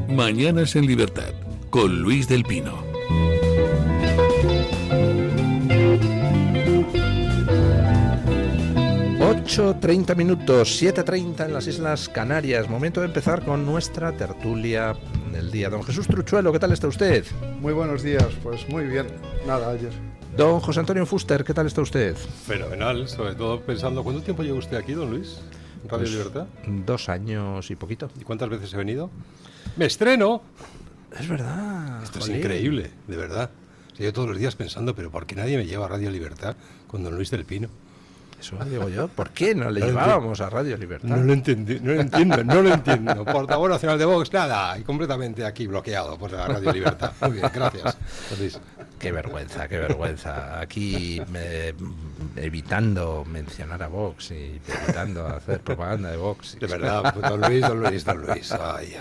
Mañanas en Libertad, con Luis del Pino. ...8:30 minutos, 7:30 en las Islas Canarias. Momento de empezar con nuestra tertulia del día. Don Jesús Truchuelo, ¿qué tal está usted? Muy buenos días, pues muy bien. Nada, ayer. Don José Antonio Fuster, ¿qué tal está usted? Fenomenal, sobre todo pensando... ¿Cuánto tiempo lleva usted aquí, don Luis? ¿En Radio Libertad? 2 años y poquito. ¿Y cuántas veces he venido? ¡Me estreno! Es verdad. Esto es increíble, de verdad. O sea, yo todos los días pensando, pero ¿por qué nadie me lleva a Radio Libertad con don Luis del Pino? Eso digo yo. ¿Por qué no le llevábamos a Radio Libertad? No lo entiendo. Portavoz nacional de Vox, nada. Y completamente aquí bloqueado por la Radio Libertad. Muy bien, gracias, Luis. Qué vergüenza. Aquí evitando mencionar a Vox y evitando hacer propaganda de Vox. De verdad, don Luis. Ay.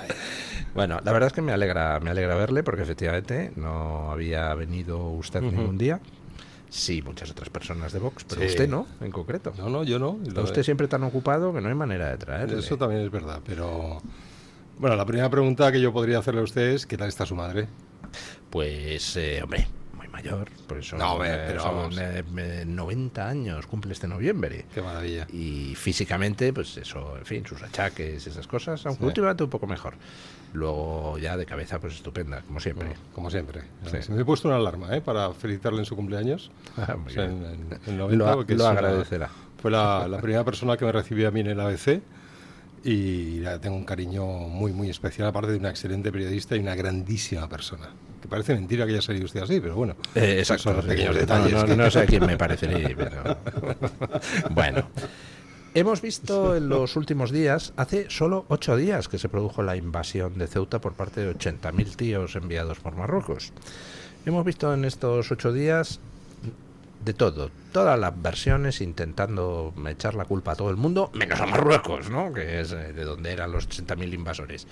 Bueno, la verdad es que me alegra verle, porque efectivamente no había venido usted ningún día. Sí, muchas otras personas de Vox, pero sí. Usted no, en concreto. No, yo no. Está usted siempre tan ocupado que no hay manera de traerle. Eso también es verdad, pero... Bueno, la primera pregunta que yo podría hacerle a usted es ¿qué tal está su madre? Pues, hombre, muy mayor. Pues son, pero vamos. 90 años, cumple este noviembre. Qué maravilla. Y físicamente, pues eso, en fin, sus achaques, esas cosas, aunque últimamente un poco mejor. Luego ya de cabeza, pues estupenda, como siempre. Como siempre. Sí. Me he puesto una alarma para felicitarle en su cumpleaños. O sea, en 90, lo agradecerá. Fue la primera persona que me recibió a mí en el ABC y tengo un cariño muy, muy especial, aparte de una excelente periodista y una grandísima persona. Que parece mentira que haya salido usted así, pero bueno. Exacto. Son los pequeños detalles. No sé a quién me parecería, pero... Bueno. Hemos visto en los últimos días, hace solo 8 días que se produjo la invasión de Ceuta por parte de 80.000 tíos enviados por Marruecos. Hemos visto en estos 8 días de todo, todas las versiones intentando echar la culpa a todo el mundo, menos a Marruecos, ¿no? Que es de donde eran los 80.000 invasores.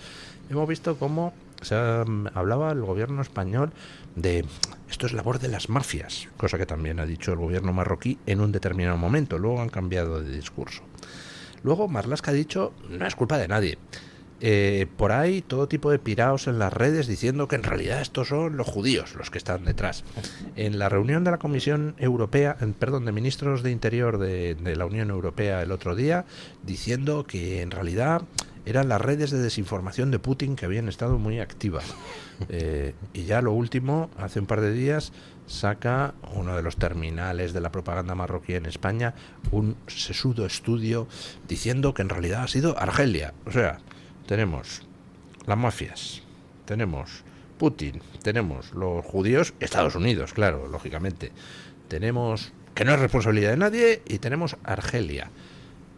Hemos visto cómo se hablaba el gobierno español de esto es labor de las mafias, cosa que también ha dicho el gobierno marroquí en un determinado momento. Luego han cambiado de discurso. Luego Marlaska ha dicho no es culpa de nadie. Por ahí todo tipo de piraos en las redes diciendo que en realidad estos son los judíos los que están detrás. En la reunión de la Comisión Europea, de ministros de Interior de la Unión Europea el otro día, diciendo que en realidad eran las redes de desinformación de Putin que habían estado muy activas. Y ya lo último, hace un par de días, saca uno de los terminales de la propaganda marroquí en España un sesudo estudio diciendo que en realidad ha sido Argelia. O sea, tenemos las mafias, tenemos Putin, tenemos los judíos, Estados Unidos, claro, lógicamente. Tenemos que no es responsabilidad de nadie y tenemos Argelia.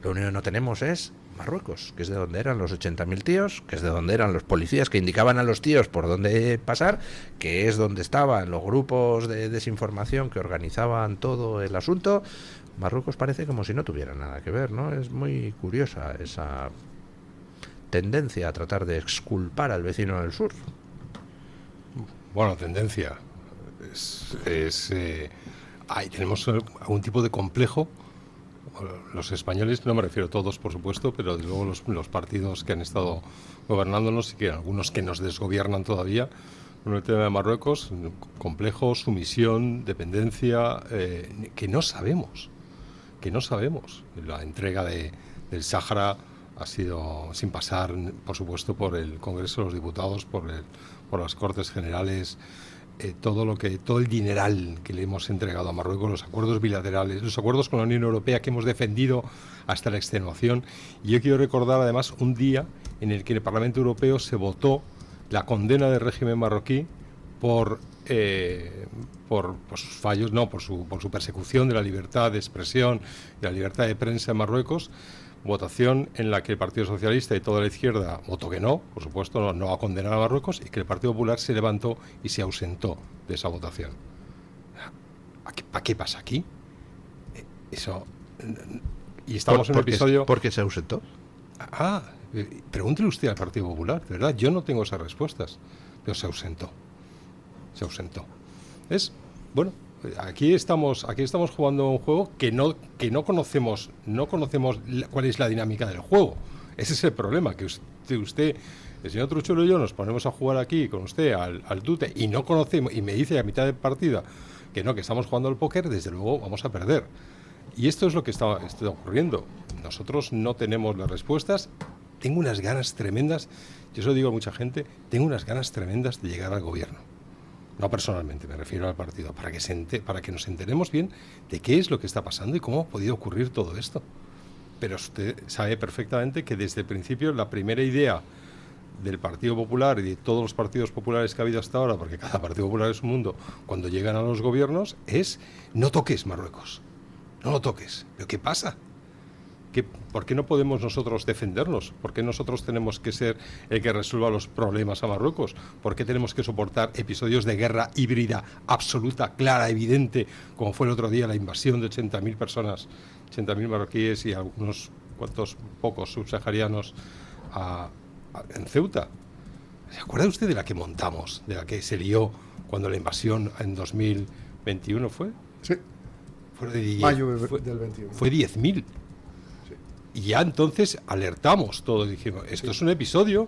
Lo único que no tenemos es Marruecos, que es de donde eran los 80.000 tíos, que es de donde eran los policías que indicaban a los tíos por dónde pasar, que es donde estaban los grupos de desinformación que organizaban todo el asunto. Marruecos parece como si no tuviera nada que ver, ¿no? Es muy curiosa esa tendencia a tratar de exculpar al vecino del sur. Bueno, tendencia. Tenemos algún tipo de complejo. Los españoles, no me refiero a todos, por supuesto, pero desde luego los partidos que han estado gobernándonos y que algunos que nos desgobiernan todavía, con el tema de Marruecos, complejo, sumisión, dependencia, que no sabemos. La entrega del Sáhara ha sido sin pasar, por supuesto, por el Congreso de los Diputados, por las Cortes Generales. Todo el dineral que le hemos entregado a Marruecos, los acuerdos bilaterales, los acuerdos con la Unión Europea que hemos defendido hasta la extenuación. Y yo quiero recordar además un día en el que el Parlamento Europeo se votó la condena del régimen marroquí por sus fallos, por su persecución de la libertad de expresión, de la libertad de prensa en Marruecos. Votación en la que el Partido Socialista y toda la izquierda votó que no, por supuesto, no a condenar a Marruecos, y que el Partido Popular se levantó y se ausentó de esa votación. ¿Para qué pasa aquí? Eso. Y estamos en un episodio. ¿Por qué se ausentó? Pregúntele usted al Partido Popular, de verdad, yo no tengo esas respuestas, pero se ausentó. Es, bueno, aquí estamos jugando un juego que no conocemos cuál es la dinámica del juego. Ese es el problema, que usted, el señor Truchuelo y yo nos ponemos a jugar aquí con usted al tute y no conocemos, y me dice a mitad de partida que estamos jugando al póker, desde luego vamos a perder. Y esto es lo que está ocurriendo. Nosotros no tenemos las respuestas. Tengo unas ganas tremendas, yo eso digo a mucha gente, tengo unas ganas tremendas de llegar al gobierno. No personalmente, me refiero al partido, para que nos enteremos bien de qué es lo que está pasando y cómo ha podido ocurrir todo esto. Pero usted sabe perfectamente que desde el principio la primera idea del Partido Popular y de todos los partidos populares que ha habido hasta ahora, porque cada Partido Popular es un mundo, cuando llegan a los gobiernos, es no toques Marruecos, no lo toques. ¿Pero qué pasa? ¿Por qué no podemos nosotros defendernos? ¿Por qué nosotros tenemos que ser el que resuelva los problemas a Marruecos? ¿Por qué tenemos que soportar episodios de guerra híbrida absoluta, clara, evidente, como fue el otro día la invasión de 80.000 personas, 80.000 marroquíes y algunos cuantos pocos subsaharianos en Ceuta? ¿Se acuerda usted de la que montamos, de la que se lió cuando la invasión en 2021 fue? Sí. Mayo del 21. Fue 10.000. Y ya entonces alertamos todos, dijimos, esto es un episodio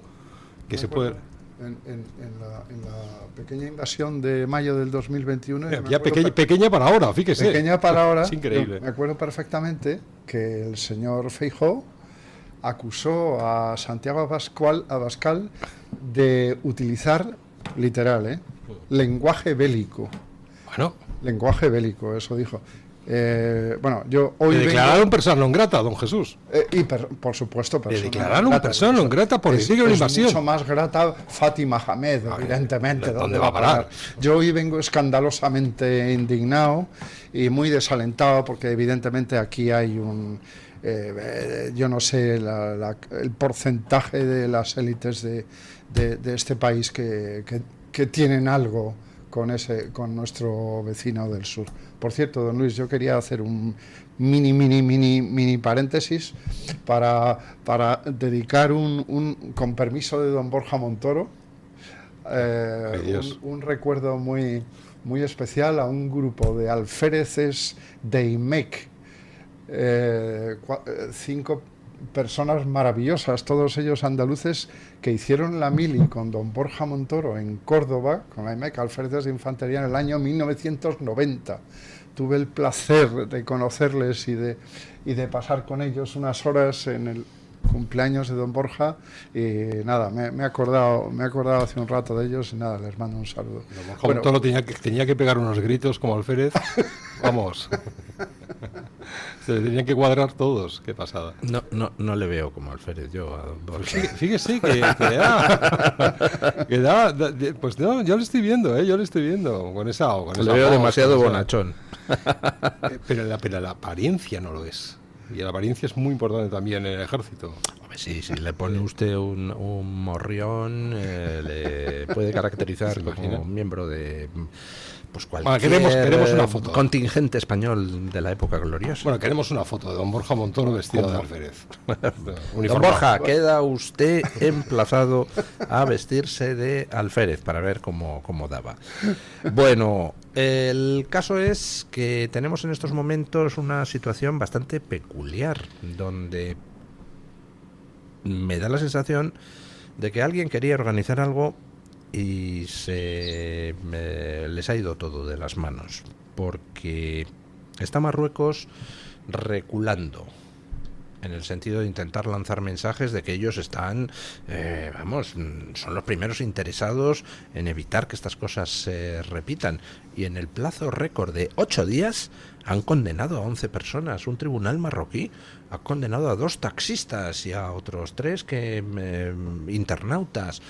que se puede... En la pequeña invasión de mayo del 2021... Ya pequeña para ahora, fíjese. Pequeña para ahora. Es increíble. Me acuerdo perfectamente que el señor Feijóo acusó a Santiago Abascal de utilizar, literal, lenguaje bélico. Bueno. Lenguaje bélico, eso dijo. Yo hoy le declararon persona non grata, don Jesús. Por supuesto, le declararon persona non grata por decir que era una invasión. Es mucho más grata Fátima Hamed, evidentemente. ¿Dónde va a parar? Yo hoy vengo escandalosamente indignado y muy desalentado porque evidentemente aquí hay yo no sé el porcentaje de las élites de este país que tienen algo con nuestro vecino del sur. Por cierto, don Luis, yo quería hacer un mini paréntesis para dedicar con permiso de don Borja Montoro, un recuerdo muy, muy especial a un grupo de alféreces de IMEC, 5 personas maravillosas, todos ellos andaluces, que hicieron la mili con don Borja Montoro en Córdoba, con la IMEC, alféreces de infantería, en el año 1990. Tuve el placer de conocerles y de pasar con ellos unas horas en el cumpleaños de don Borja y nada, me he acordado hace un rato de ellos y nada, les mando un saludo. Don Borja Montoro tenía que pegar unos gritos como alférez, vamos. Se le tenían que cuadrar todos, qué pasada. No le veo como alférez yo a don Borja. Fíjese que pues no, yo lo estoy viendo con esa le veo demasiado bonachón. Pero la apariencia no lo es. Y la apariencia es muy importante también en el ejército. Hombre, sí, si le pone usted un morrión, le puede caracterizar como un miembro de pues cualquier queremos una foto. Contingente español de la época gloriosa. Bueno, queremos una foto de don Borja Montoro vestido de alférez. Don Borja, queda usted emplazado a vestirse de alférez para ver cómo daba. Bueno, el caso es que tenemos en estos momentos una situación bastante peculiar, donde me da la sensación de que alguien quería organizar algo y les ha ido todo de las manos, porque está Marruecos reculando en el sentido de intentar lanzar mensajes de que ellos están, son los primeros interesados en evitar que estas cosas se repitan. Y en el plazo récord de 8 días han condenado a 11 personas. Un tribunal marroquí ha condenado a 2 taxistas y a otros 3 internautas.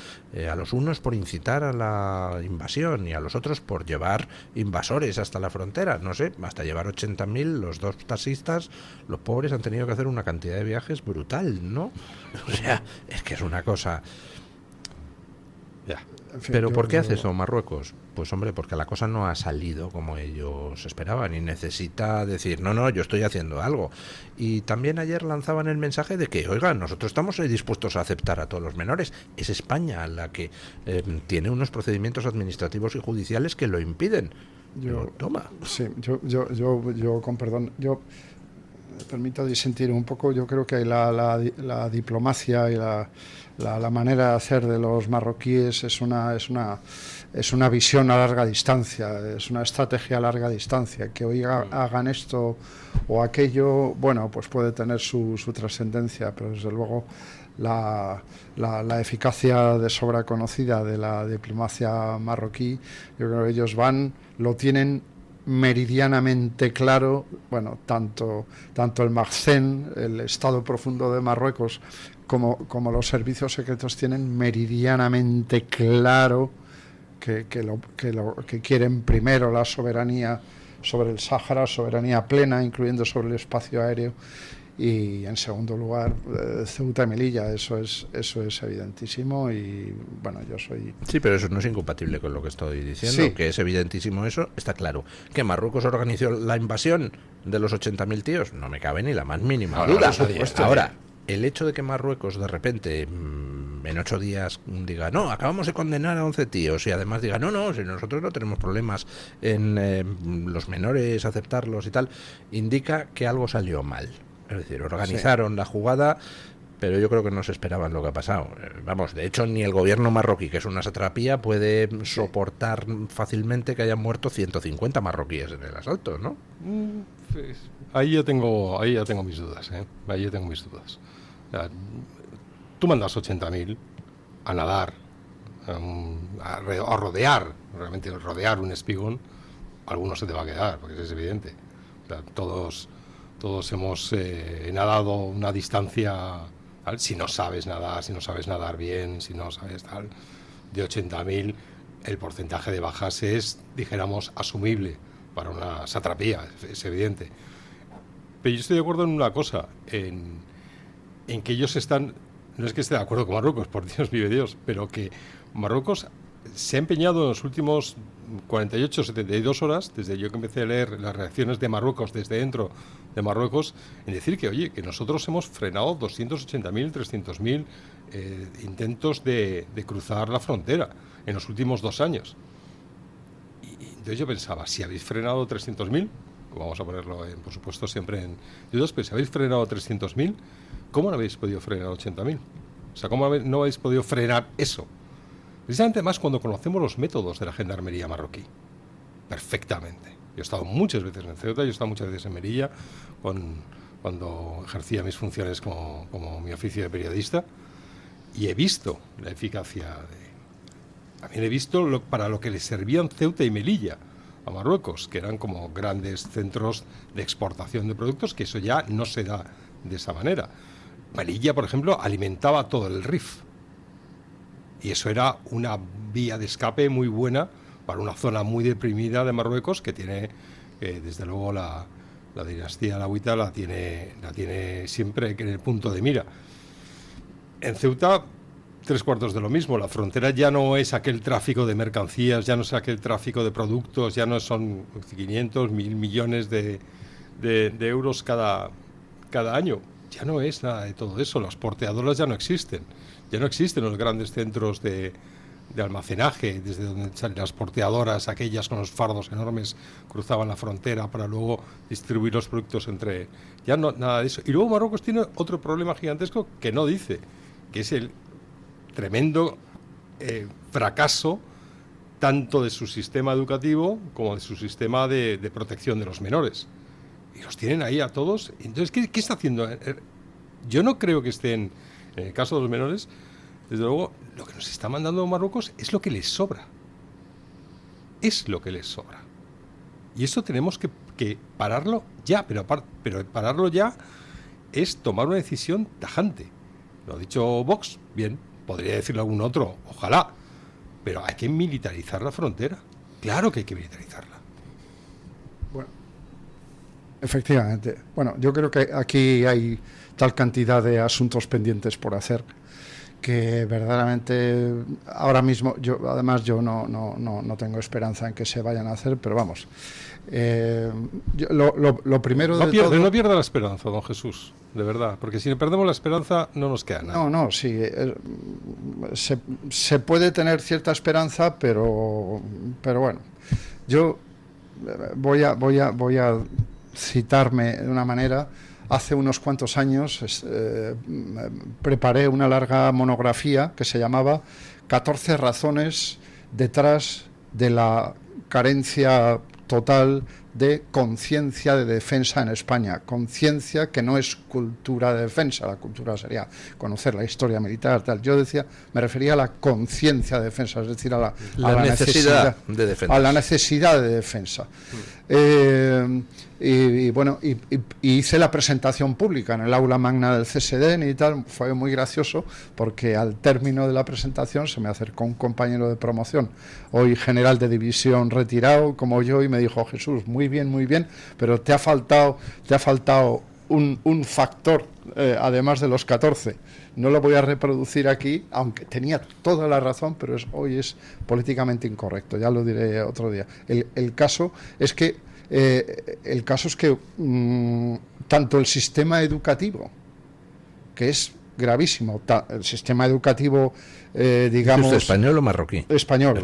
A los unos por incitar a la invasión y a los otros por llevar invasores hasta la frontera. No sé, hasta llevar 80.000, los 2 taxistas, los pobres han tenido que hacer una cantidad de viajes brutal, ¿no? O sea, es que es una cosa... Ya. En fin, ¿Pero por qué hace eso Marruecos? Pues hombre, porque la cosa no ha salido como ellos esperaban y necesita decir, no, yo estoy haciendo algo. Y también ayer lanzaban el mensaje de que, oigan, nosotros estamos dispuestos a aceptar a todos los menores. Es España la que tiene unos procedimientos administrativos y judiciales que lo impiden. Toma. Sí, yo con perdón, yo me permito disentir un poco. Yo creo que la diplomacia y la manera de hacer de los marroquíes es una visión a larga distancia, es una estrategia a larga distancia. Que hoy hagan esto o aquello, bueno, pues puede tener su trascendencia, pero desde luego la eficacia de sobra conocida de la diplomacia marroquí, yo creo que ellos lo tienen meridianamente claro. Bueno, tanto el MACCEN, el Estado Profundo de Marruecos, como los servicios secretos tienen meridianamente claro que quieren primero la soberanía sobre el Sáhara, soberanía plena, incluyendo sobre el espacio aéreo, y en segundo lugar Ceuta y Melilla. Eso es evidentísimo. Y bueno, yo soy... Sí, pero eso no es incompatible con lo que estoy diciendo, Sí. que es evidentísimo eso, está claro. Que Marruecos organizó la invasión de los 80.000 tíos, no me cabe ni la más mínima duda. por supuesto. Ahora, el hecho de que Marruecos de repente en 8 días diga, no, acabamos de condenar a 11 tíos, y además diga, no, si nosotros no tenemos problemas en los menores, aceptarlos y tal, indica que algo salió mal. Es decir, organizaron la jugada, pero yo creo que no se esperaban lo que ha pasado. Vamos, de hecho, ni el gobierno marroquí, que es una satrapía, puede soportar fácilmente que hayan muerto 150 marroquíes en el asalto, ¿no? Pues, ahí ya tengo mis dudas, ¿eh? Ahí ya tengo mis dudas. O sea, tú mandas 80.000 a nadar, a rodear, realmente rodear un espigón, alguno se te va a quedar, porque es evidente. O sea, todos hemos nadado una distancia, ¿tal? Si no sabes nadar bien, si no sabes tal, de 80.000, el porcentaje de bajas es, dijéramos, asumible para una satrapía, es evidente. Pero yo estoy de acuerdo en una cosa, en que ellos están, no es que esté de acuerdo con Marruecos, por Dios, vive Dios, pero que Marruecos se ha empeñado en los últimos 48, 72 horas, desde yo que empecé a leer las reacciones de Marruecos desde dentro de Marruecos, en decir que, oye, que nosotros hemos frenado 280.000, 300.000 intentos de cruzar la frontera en los últimos 2 años. Y entonces yo pensaba, si habéis frenado 300.000, vamos a ponerlo, por supuesto, siempre en dudas, pero si habéis frenado 300.000, ¿cómo no habéis podido frenar 80.000? O sea, ¿cómo no habéis podido frenar eso? Precisamente más cuando conocemos los métodos de la gendarmería marroquí. Perfectamente. Yo he estado muchas veces en Ceuta, yo he estado muchas veces en Melilla, cuando ejercía mis funciones como mi oficio de periodista, y he visto la eficacia También he visto para lo que les servían Ceuta y Melilla a Marruecos, que eran como grandes centros de exportación de productos, que eso ya no se da de esa manera. Melilla, por ejemplo, alimentaba todo el Rif. Y eso era una vía de escape muy buena para una zona muy deprimida de Marruecos, que tiene, desde luego, la dinastía alauita la tiene siempre en el punto de mira. En Ceuta, 3/4 de lo mismo. La frontera ya no es aquel tráfico de mercancías, ya no es aquel tráfico de productos, ya no son 500, 1.000 millones de euros cada año. Ya no es nada de todo eso. Las porteadoras ya no existen. Ya no existen los grandes centros de almacenaje, desde donde salen las porteadoras, aquellas con los fardos enormes, cruzaban la frontera para luego distribuir los productos entre... Ya no, nada de eso. Y luego Marruecos tiene otro problema gigantesco que no dice, que es el tremendo fracaso tanto de su sistema educativo como de su sistema de protección de los menores. Y los tienen ahí a todos. Entonces, ¿qué está haciendo? Yo no creo que estén, en el caso de los menores, desde luego, lo que nos está mandando Marruecos es lo que les sobra. Es lo que les sobra. Y esto tenemos que pararlo ya, pero pararlo ya es tomar una decisión tajante. Lo ha dicho Vox, bien, podría decirlo algún otro, ojalá, pero hay que militarizar la frontera. Claro que hay que militarizarla. Bueno, efectivamente. Bueno, yo creo que aquí hay tal cantidad de asuntos pendientes por hacer que verdaderamente ahora mismo, yo no tengo esperanza en que se vayan a hacer, pero vamos. Lo primero no de pierde, todo... No pierda la esperanza, don Jesús, de verdad, porque si perdemos la esperanza no nos queda nada. No, sí, se puede tener cierta esperanza, pero bueno, yo voy a citarme de una manera. Hace unos cuantos años preparé una larga monografía que se llamaba 14 razones detrás de la carencia total de conciencia de defensa en España. Conciencia que no es cultura de defensa, la cultura sería conocer la historia militar, tal. Yo me refería a la conciencia de defensa, es decir, a la necesidad de defensa. A la necesidad de defensa. Y bueno, hice la presentación pública en el aula magna del CSD y tal. Fue muy gracioso porque al término de la presentación se me acercó un compañero de promoción, hoy general de división retirado como yo, y me dijo: Jesús, muy bien, pero te ha faltado un factor, además de los 14. No lo voy a reproducir aquí, aunque tenía toda la razón, pero hoy es políticamente incorrecto, ya lo diré otro día. El caso es que tanto el sistema educativo, que es gravísimo, el sistema educativo, digamos... ¿Es español o marroquí? Español.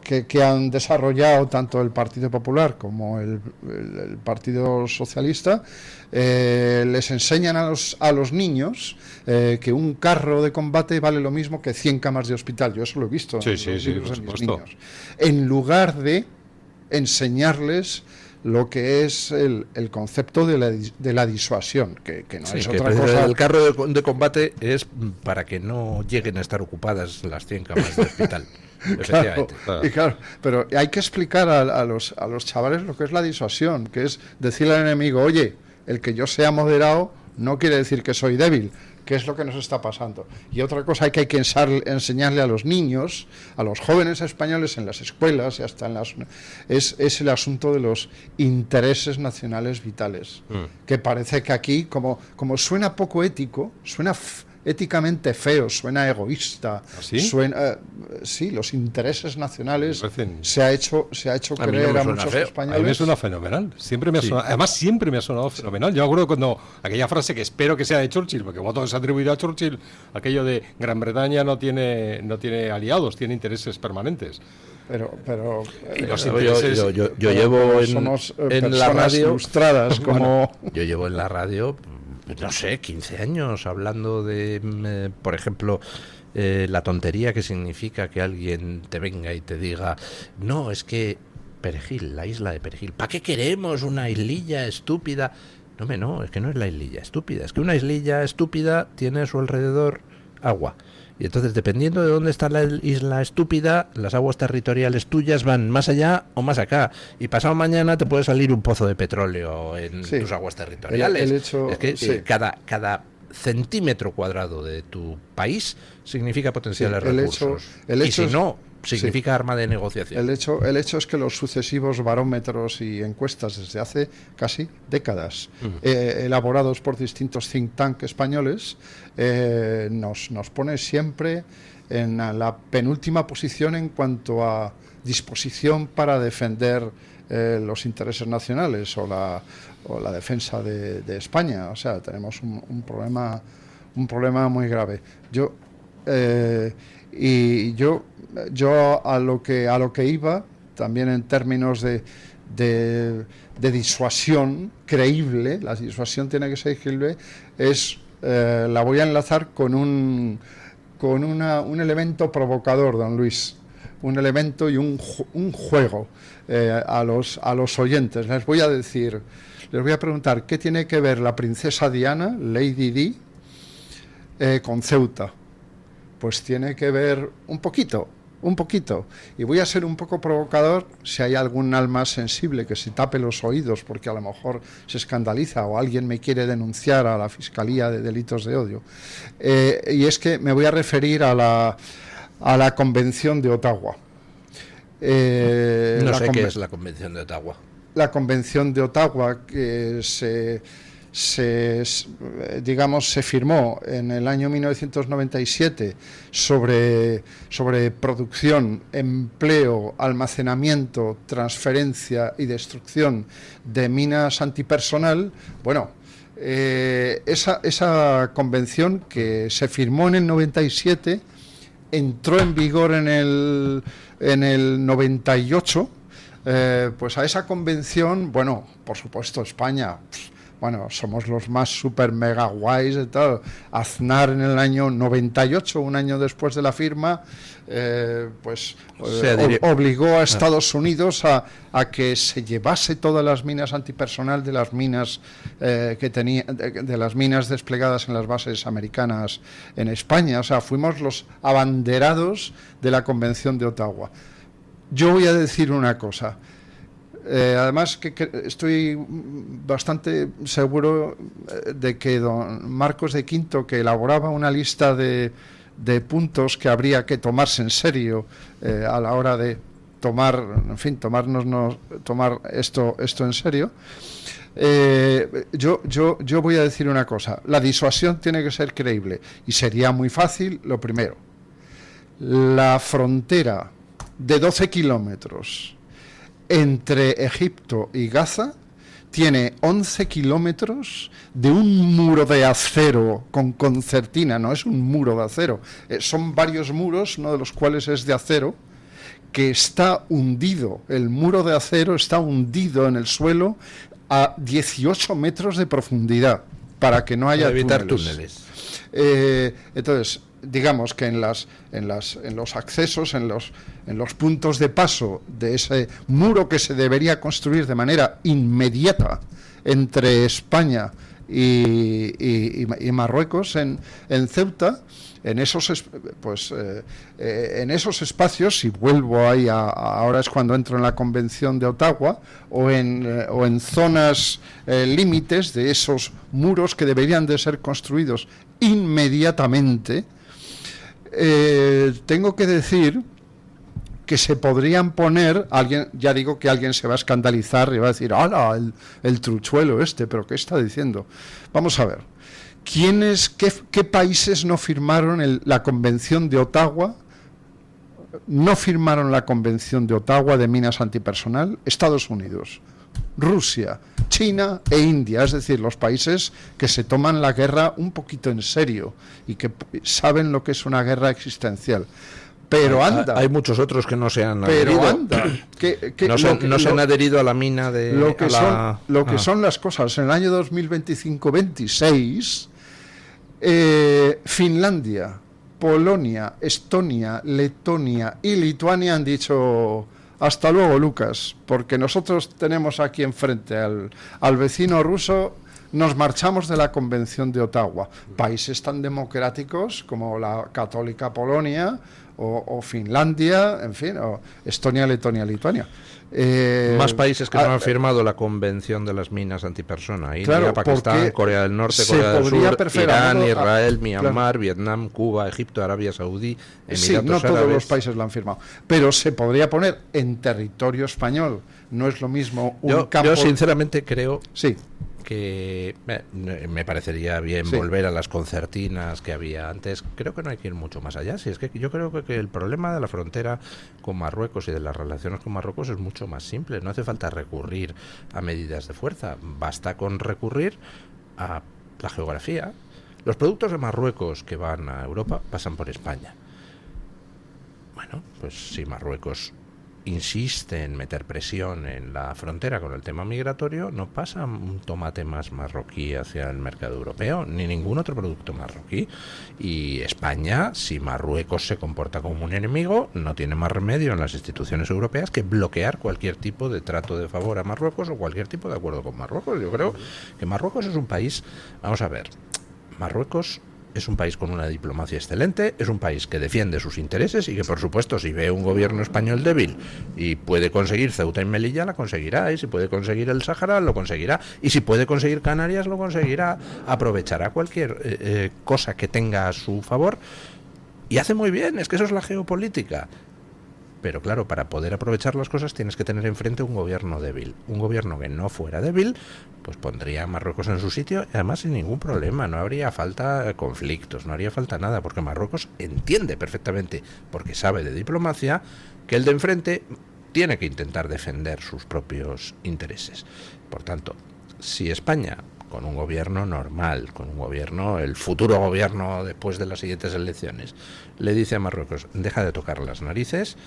Que han desarrollado tanto el Partido Popular como el Partido Socialista, les enseñan a los niños que un carro de combate vale lo mismo que 100 camas de hospital. Yo eso lo he visto en los libros de mis niños. En lugar de enseñarles lo que es el concepto de la disuasión, que no es otra cosa. El carro de combate es para que no lleguen a estar ocupadas las 100 camas de hospital. Claro, pero hay que explicar a los chavales lo que es la disuasión, que es decirle al enemigo: oye, el que yo sea moderado no quiere decir que soy débil, que es lo que nos está pasando. Y otra cosa que hay que enseñarle a los niños, a los jóvenes españoles en las escuelas y hasta es el asunto de los intereses nacionales vitales, que parece que aquí, como suena poco ético, suena éticamente feo, suena egoísta. ¿Así? Sí, los intereses nacionales se ha hecho creer a muchos españoles. A mí me suena fenomenal. Además siempre me ha sonado fenomenal. Yo acuerdo cuando aquella frase que espero que sea de Churchill, porque como todo se ha atribuido a Churchill, aquello de Gran Bretaña no tiene aliados, tiene intereses permanentes. Pero yo llevo en la radio ilustradas como... Yo llevo en la radio, no sé, 15 años hablando de, por ejemplo, la tontería que significa que alguien te venga y te diga: no, es que Perejil, la isla de Perejil, ¿para qué queremos una islilla estúpida? No, es que no es la islilla estúpida, es que una islilla estúpida tiene a su alrededor agua. Y entonces, dependiendo de dónde está la isla estúpida, las aguas territoriales tuyas van más allá o más acá. Y pasado mañana te puede salir un pozo de petróleo en tus aguas territoriales. Es que cada centímetro cuadrado de tu país significa potenciales recursos. Y si no, significa arma de negociación. El hecho es que los sucesivos barómetros y encuestas desde hace casi décadas, elaborados por distintos think tank españoles, nos pone siempre en la penúltima posición en cuanto a disposición para defender los intereses nacionales o la defensa de España. O sea, tenemos un problema muy grave. Yo a lo que iba, también en términos de disuasión creíble, la disuasión tiene que ser creíble, la voy a enlazar con un elemento provocador, don Luis, un elemento y un juego a los oyentes. Les voy a preguntar: ¿qué tiene que ver la princesa Diana, Lady Di, con Ceuta? Pues tiene que ver un poquito, y voy a ser un poco provocador. Si hay algún alma sensible que se tape los oídos porque a lo mejor se escandaliza o alguien me quiere denunciar a la Fiscalía de Delitos de Odio, y es que me voy a referir a la Convención de Ottawa. No sé qué es la Convención de Ottawa. La Convención de Ottawa, que digamos, se firmó en el año 1997 sobre producción, empleo, almacenamiento, transferencia y destrucción de minas antipersonal, bueno, esa convención que se firmó en el 97 entró en vigor en el 98. Pues a esa convención, bueno, por supuesto España, bueno, somos los más super mega guays y tal. Aznar en el año 98, un año después de la firma, obligó a Estados Unidos a que se llevase todas las minas antipersonal de las minas de las minas desplegadas en las bases americanas en España. O sea, fuimos los abanderados de la Convención de Ottawa. Yo voy a decir una cosa. Además que estoy bastante seguro de que don Marcos de Quinto, que elaboraba una lista de puntos que habría que tomarse en serio a la hora de tomar esto en serio, yo voy a decir una cosa. La disuasión tiene que ser creíble y sería muy fácil. Lo primero, la frontera de 12 kilómetros entre Egipto y Gaza tiene 11 kilómetros de un muro de acero con concertina. No es un muro de acero, son varios muros, uno de los cuales es de acero, que está hundido. El muro de acero está hundido en el suelo a 18 metros de profundidad para que no haya túneles. Entonces, digamos que en los accesos, en los puntos de paso de ese muro que se debería construir de manera inmediata entre España y Marruecos en Ceuta, en esos espacios, si vuelvo ahí ahora es cuando entro en la Convención de Ottawa, o en zonas límites de esos muros que deberían de ser construidos inmediatamente, tengo que decir que se podrían poner, ya digo que alguien se va a escandalizar y va a decir, ¡hala, el truchuelo este! ¿Pero qué está diciendo? Vamos a ver, qué países no firmaron la Convención de Ottawa? No firmaron la Convención de Ottawa de minas antipersonal. Estados Unidos, Rusia, China e India, es decir, los países que se toman la guerra un poquito en serio y que saben lo que es una guerra existencial. Pero anda. Hay muchos otros que no se han adherido. Pero anda. No se han adherido a la mina de... Lo que son las cosas. En el año 2025-26, Finlandia, Polonia, Estonia, Letonia y Lituania han dicho... Hasta luego, Lucas, porque nosotros tenemos aquí enfrente al vecino ruso, nos marchamos de la Convención de Ottawa. Países tan democráticos como la católica Polonia o Finlandia, en fin, o Estonia, Letonia, Lituania. Más países que no han firmado la Convención de las minas antipersona. India, claro, Pakistán, Corea del Norte, Corea del Sur, Irán, Israel, Myanmar, Vietnam, Cuba, Egipto, Arabia Saudí, Emiratos Árabes. Sí, no todos los países lo han firmado. Pero se podría poner en territorio español. No es lo mismo un campo... Yo sinceramente creo... Sí. Que me parecería bien volver a las concertinas que había antes. Creo que no hay que ir mucho más allá. Si es que yo creo que el problema de la frontera con Marruecos y de las relaciones con Marruecos es mucho más simple. No hace falta recurrir a medidas de fuerza. Basta con recurrir a la geografía. Los productos de Marruecos que van a Europa pasan por España. Bueno, pues si Marruecos insiste en meter presión en la frontera con el tema migratorio, no pasa un tomate más marroquí hacia el mercado europeo, ni ningún otro producto marroquí. Y España, si Marruecos se comporta como un enemigo, no tiene más remedio en las instituciones europeas que bloquear cualquier tipo de trato de favor a Marruecos o cualquier tipo de acuerdo con Marruecos. Yo creo que Marruecos es un país, vamos a ver, Marruecos es un país con una diplomacia excelente, es un país que defiende sus intereses y que, por supuesto, si ve un gobierno español débil y puede conseguir Ceuta y Melilla, la conseguirá, y si puede conseguir el Sáhara, lo conseguirá, y si puede conseguir Canarias, lo conseguirá, aprovechará cualquier cosa que tenga a su favor, y hace muy bien, es que eso es la geopolítica. Pero claro, para poder aprovechar las cosas tienes que tener enfrente un gobierno débil. Un gobierno que no fuera débil, pues pondría a Marruecos en su sitio, y además sin ningún problema, no habría falta conflictos, no haría falta nada, porque Marruecos entiende perfectamente, porque sabe de diplomacia, que el de enfrente tiene que intentar defender sus propios intereses. Por tanto, si España, con un gobierno normal, con un gobierno, el futuro gobierno después de las siguientes elecciones, le dice a Marruecos, deja de tocar las narices,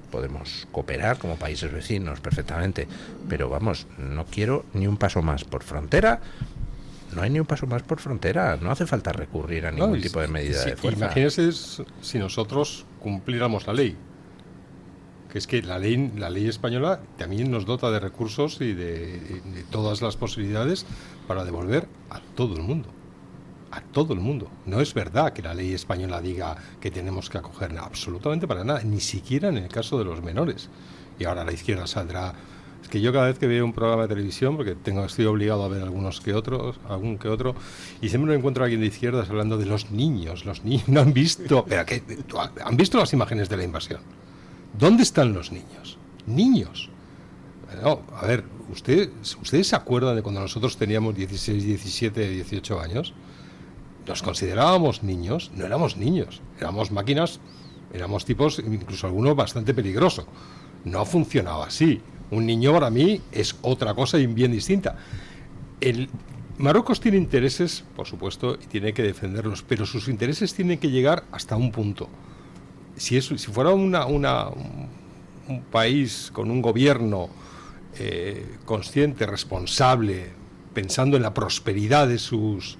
podemos cooperar como países vecinos perfectamente, pero vamos, no quiero ni un paso más por frontera. No hay ni un paso más por frontera, no hace falta recurrir a ningún tipo de medida de fuerza. Imagínese si nosotros cumpliéramos la ley, que es que la ley española también nos dota de recursos y de todas las posibilidades para devolver a todo el mundo. A todo el mundo. No es verdad que la ley española diga que tenemos que acoger absolutamente para nada, ni siquiera en el caso de los menores. Y ahora la izquierda saldrá. Es que yo cada vez que veo un programa de televisión, porque estoy obligado a ver algún que otro, y siempre me encuentro a alguien de izquierdas hablando de los niños no han visto, pero ¿han visto las imágenes de la invasión? ¿Dónde están los niños? Niños. No, a ver, ¿ustedes se acuerdan de cuando nosotros teníamos 16, 17, 18 años? Nos considerábamos niños, no éramos niños, éramos máquinas, éramos tipos, incluso algunos bastante peligrosos. No funcionaba así. Un niño para mí es otra cosa y bien distinta. Marruecos tiene intereses, por supuesto, y tiene que defenderlos, pero sus intereses tienen que llegar hasta un punto. Si fuera un país con un gobierno consciente, responsable, pensando en la prosperidad de sus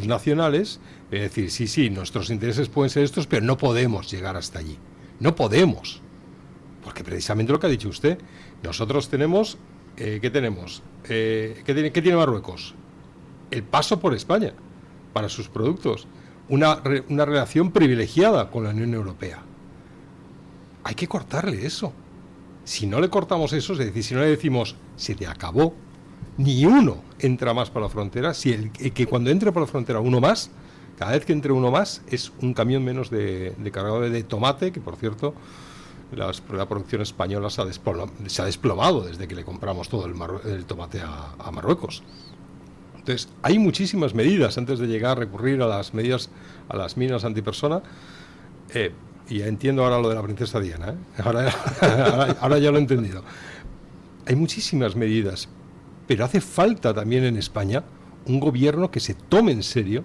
nacionales, es decir, sí, nuestros intereses pueden ser estos, pero no podemos llegar hasta allí. No podemos. Porque precisamente lo que ha dicho usted, nosotros tenemos, ¿qué tenemos? ¿Qué tiene Marruecos? El paso por España para sus productos. Una relación privilegiada con la Unión Europea. Hay que cortarle eso. Si no le cortamos eso, es decir, si no le decimos, se te acabó, ni uno entra más por la frontera, si que cuando entre por la frontera uno más, cada vez que entre uno más es un camión menos de cargado de tomate, que por cierto la producción española se ha desplomado desde que le compramos todo el tomate a Marruecos. Entonces, hay muchísimas medidas antes de llegar a recurrir a las minas antipersona. Y ya entiendo ahora lo de la princesa Diana, ahora ya lo he entendido. Hay muchísimas medidas, pero hace falta también en España un gobierno que se tome en serio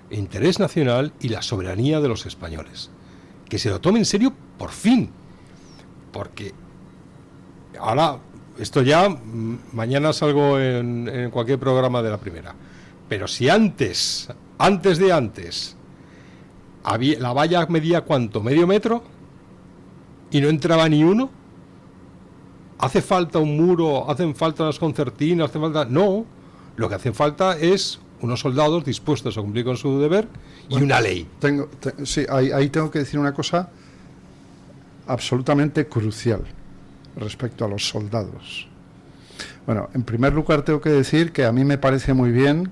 el interés nacional y la soberanía de los españoles. Que se lo tome en serio por fin. Porque ahora, esto ya, mañana salgo en cualquier programa de la primera. Pero si antes, la valla medía ¿cuánto? ¿Medio metro? Y no entraba ni uno. ¿Hace falta un muro? ¿Hacen falta las concertinas? No. Lo que hace falta es unos soldados dispuestos a cumplir con su deber y una ley. Ahí tengo que decir una cosa absolutamente crucial respecto a los soldados. Bueno, en primer lugar tengo que decir que a mí me parece muy bien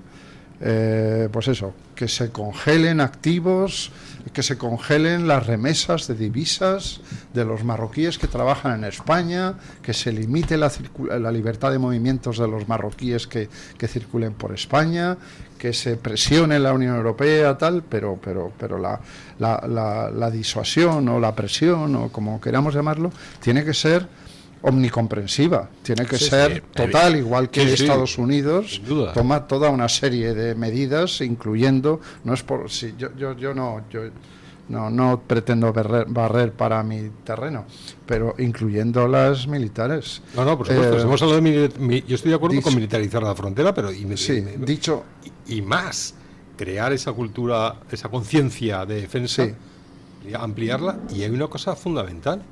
pues eso, que se congelen activos, que se congelen las remesas de divisas de los marroquíes que trabajan en España, que se limite la libertad de movimientos de los marroquíes que circulen por España, que se presione la Unión Europea, tal, pero la disuasión o la presión, o como queramos llamarlo, tiene que ser omnicomprensiva, tiene que ser total, igual que Estados Unidos toma toda una serie de medidas, incluyendo, no es por si yo no pretendo barrer para mi terreno, pero incluyendo las militares. No, por supuesto, hemos hablado yo estoy de acuerdo con militarizar la frontera, pero y más, crear esa cultura, esa conciencia de defensa, ampliarla, y hay una cosa fundamental.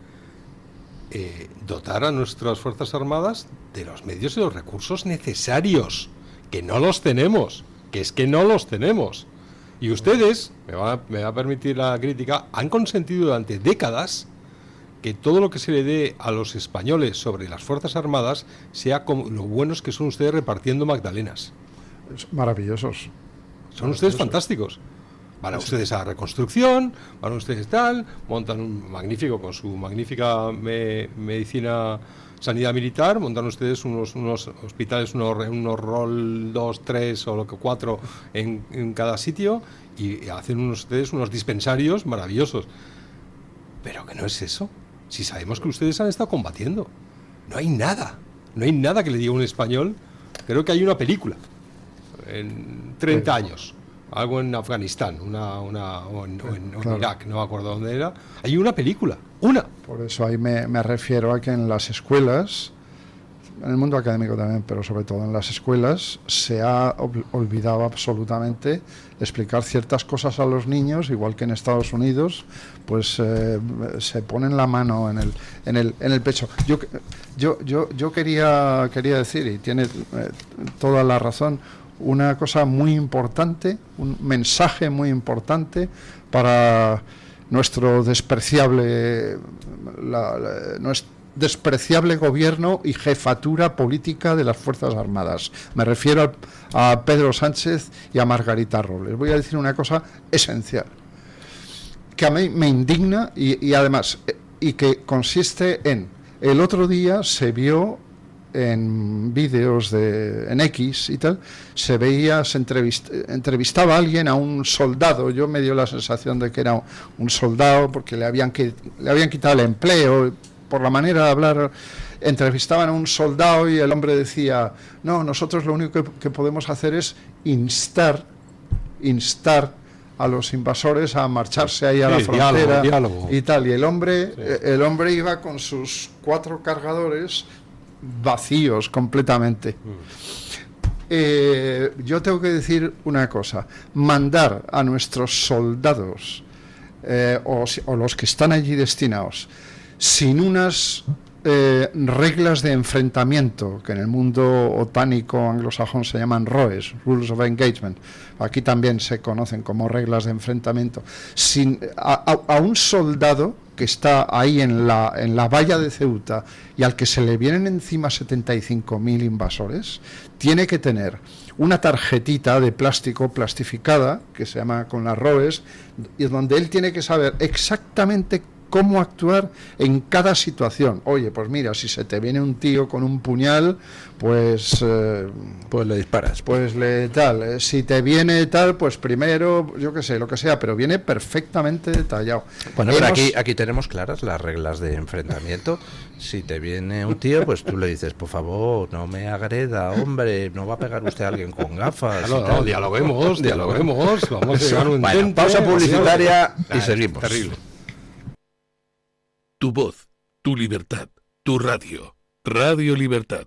Dotar a nuestras Fuerzas Armadas de los medios y los recursos necesarios, que no los tenemos, y ustedes, me va a permitir la crítica, han consentido durante décadas que todo lo que se le dé a los españoles sobre las Fuerzas Armadas sea como lo buenos que son ustedes repartiendo magdalenas. Maravillosos. Son ustedes fantásticos. Van ustedes a la reconstrucción, van ustedes tal, montan un magnífico, con su magnífica medicina, sanidad militar, montan ustedes unos hospitales, unos rol 2, 3 o lo que 4 en cada sitio, y hacen ustedes unos dispensarios maravillosos. Pero que no es eso. Si sabemos que ustedes han estado combatiendo. No hay nada que le diga un español. Creo que hay una película en 30 años, algo en Afganistán, o en claro. Irak, no me acuerdo dónde era. Hay una película, una. Por eso ahí me refiero a que en las escuelas, en el mundo académico también, pero sobre todo en las escuelas, se ha olvidado absolutamente explicar ciertas cosas a los niños, igual que en Estados Unidos, pues se ponen la mano en el pecho. Yo quería decir, y tiene toda la razón, una cosa muy importante, un mensaje muy importante para nuestro despreciable gobierno y jefatura política de las Fuerzas Armadas. Me refiero a Pedro Sánchez y a Margarita Robles. Voy a decir una cosa esencial, que a mí me indigna y además, y que consiste en, el otro día se vio en vídeos en X y tal, se veía, entrevistaba a alguien, a un soldado. Yo me dio la sensación de que era un soldado porque le habían quitado el empleo por la manera de hablar. Entrevistaban a un soldado y el hombre decía: no, nosotros lo único que podemos hacer es instar a los invasores a marcharse ahí a la frontera, diálogo. Y tal. Y el hombre iba con sus 4 cargadores vacíos completamente. Yo tengo que decir una cosa: mandar a nuestros soldados o los que están allí destinados sin unas reglas de enfrentamiento, que en el mundo otánico anglosajón se llaman ROEs, Rules of Engagement, aquí también se conocen como reglas de enfrentamiento, a un soldado que está ahí en la valla de Ceuta y al que se le vienen encima 75.000 invasores, tiene que tener una tarjetita de plástico plastificada, que se llama con las ROEs, y donde él tiene que saber exactamente cómo actuar en cada situación. Oye, pues mira, si se te viene un tío con un puñal, pues le disparas. Pues tal. Si te viene tal, pues primero, yo qué sé, lo que sea, pero viene perfectamente detallado. Bueno, pero aquí tenemos claras las reglas de enfrentamiento. Si te viene un tío, pues tú le dices: por favor, no me agreda, hombre, no va a pegar usted a alguien con gafas. No, dialoguemos, vamos a llegar a un bueno, intento. pausa publicitaria y seguimos. Terrible. Tu voz, tu libertad, tu radio. Radio Libertad.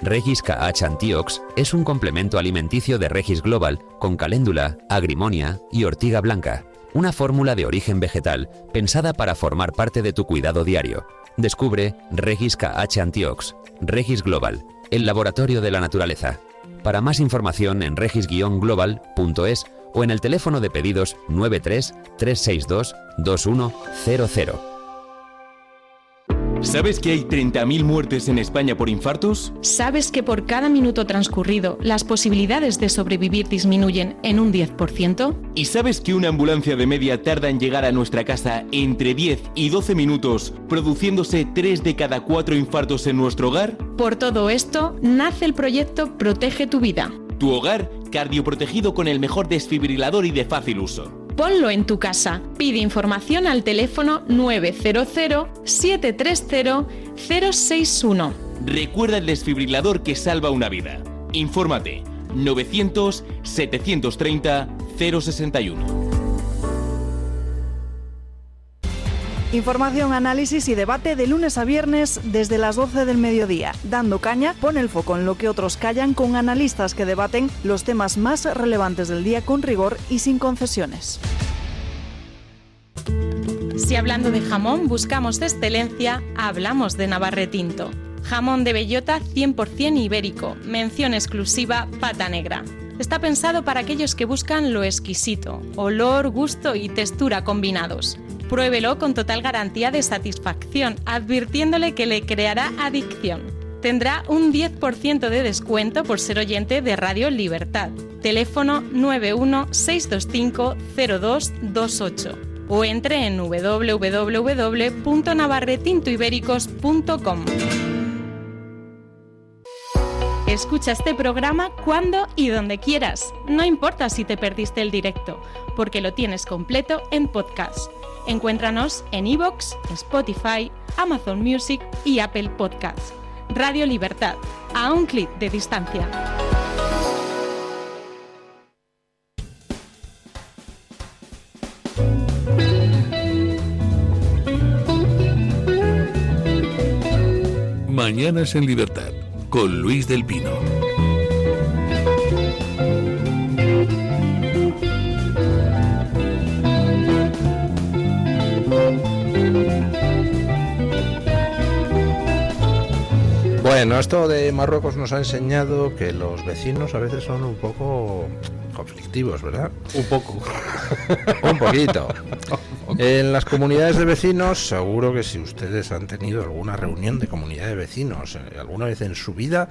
Regis KH Antiox es un complemento alimenticio de Regis Global con caléndula, agrimonia y ortiga blanca. Una fórmula de origen vegetal pensada para formar parte de tu cuidado diario. Descubre Regis KH Antiox. Regis Global, el laboratorio de la naturaleza. Para más información en regis-global.es o en el teléfono de pedidos 93 362 2100. ¿Sabes que hay 30.000 muertes en España por infartos? ¿Sabes que por cada minuto transcurrido las posibilidades de sobrevivir disminuyen en un 10%? ¿Y sabes que una ambulancia de media tarda en llegar a nuestra casa entre 10 y 12 minutos, produciéndose 3 de cada 4 infartos en nuestro hogar? Por todo esto, nace el proyecto Protege tu Vida. Tu hogar cardioprotegido con el mejor desfibrilador y de fácil uso. Ponlo en tu casa. Pide información al teléfono 900-730-061. Recuerda el desfibrilador que salva una vida. Infórmate. 900-730-061. Información, análisis y debate de lunes a viernes desde las 12 del mediodía. Dando caña, pone el foco en lo que otros callan con analistas que debaten los temas más relevantes del día con rigor y sin concesiones. Si hablando de jamón buscamos excelencia, hablamos de Navarre Tinto. Jamón de bellota 100% ibérico, mención exclusiva pata negra. Está pensado para aquellos que buscan lo exquisito, olor, gusto y textura combinados. Pruébelo con total garantía de satisfacción, advirtiéndole que le creará adicción. Tendrá un 10% de descuento por ser oyente de Radio Libertad. Teléfono 916250228 o entre en www.navarretintoibéricos.com. Escucha este programa cuando y donde quieras. No importa si te perdiste el directo, porque lo tienes completo en podcast. Encuéntranos en iVoox, Spotify, Amazon Music y Apple Podcasts. Radio Libertad, a un clic de distancia. Mañanas en Libertad, con Luis del Pino. Bueno, esto de Marruecos nos ha enseñado que los vecinos a veces son un poco conflictivos, ¿verdad? Un poco. Un poquito. En las comunidades de vecinos, seguro que si ustedes han tenido alguna reunión de comunidad de vecinos alguna vez en su vida,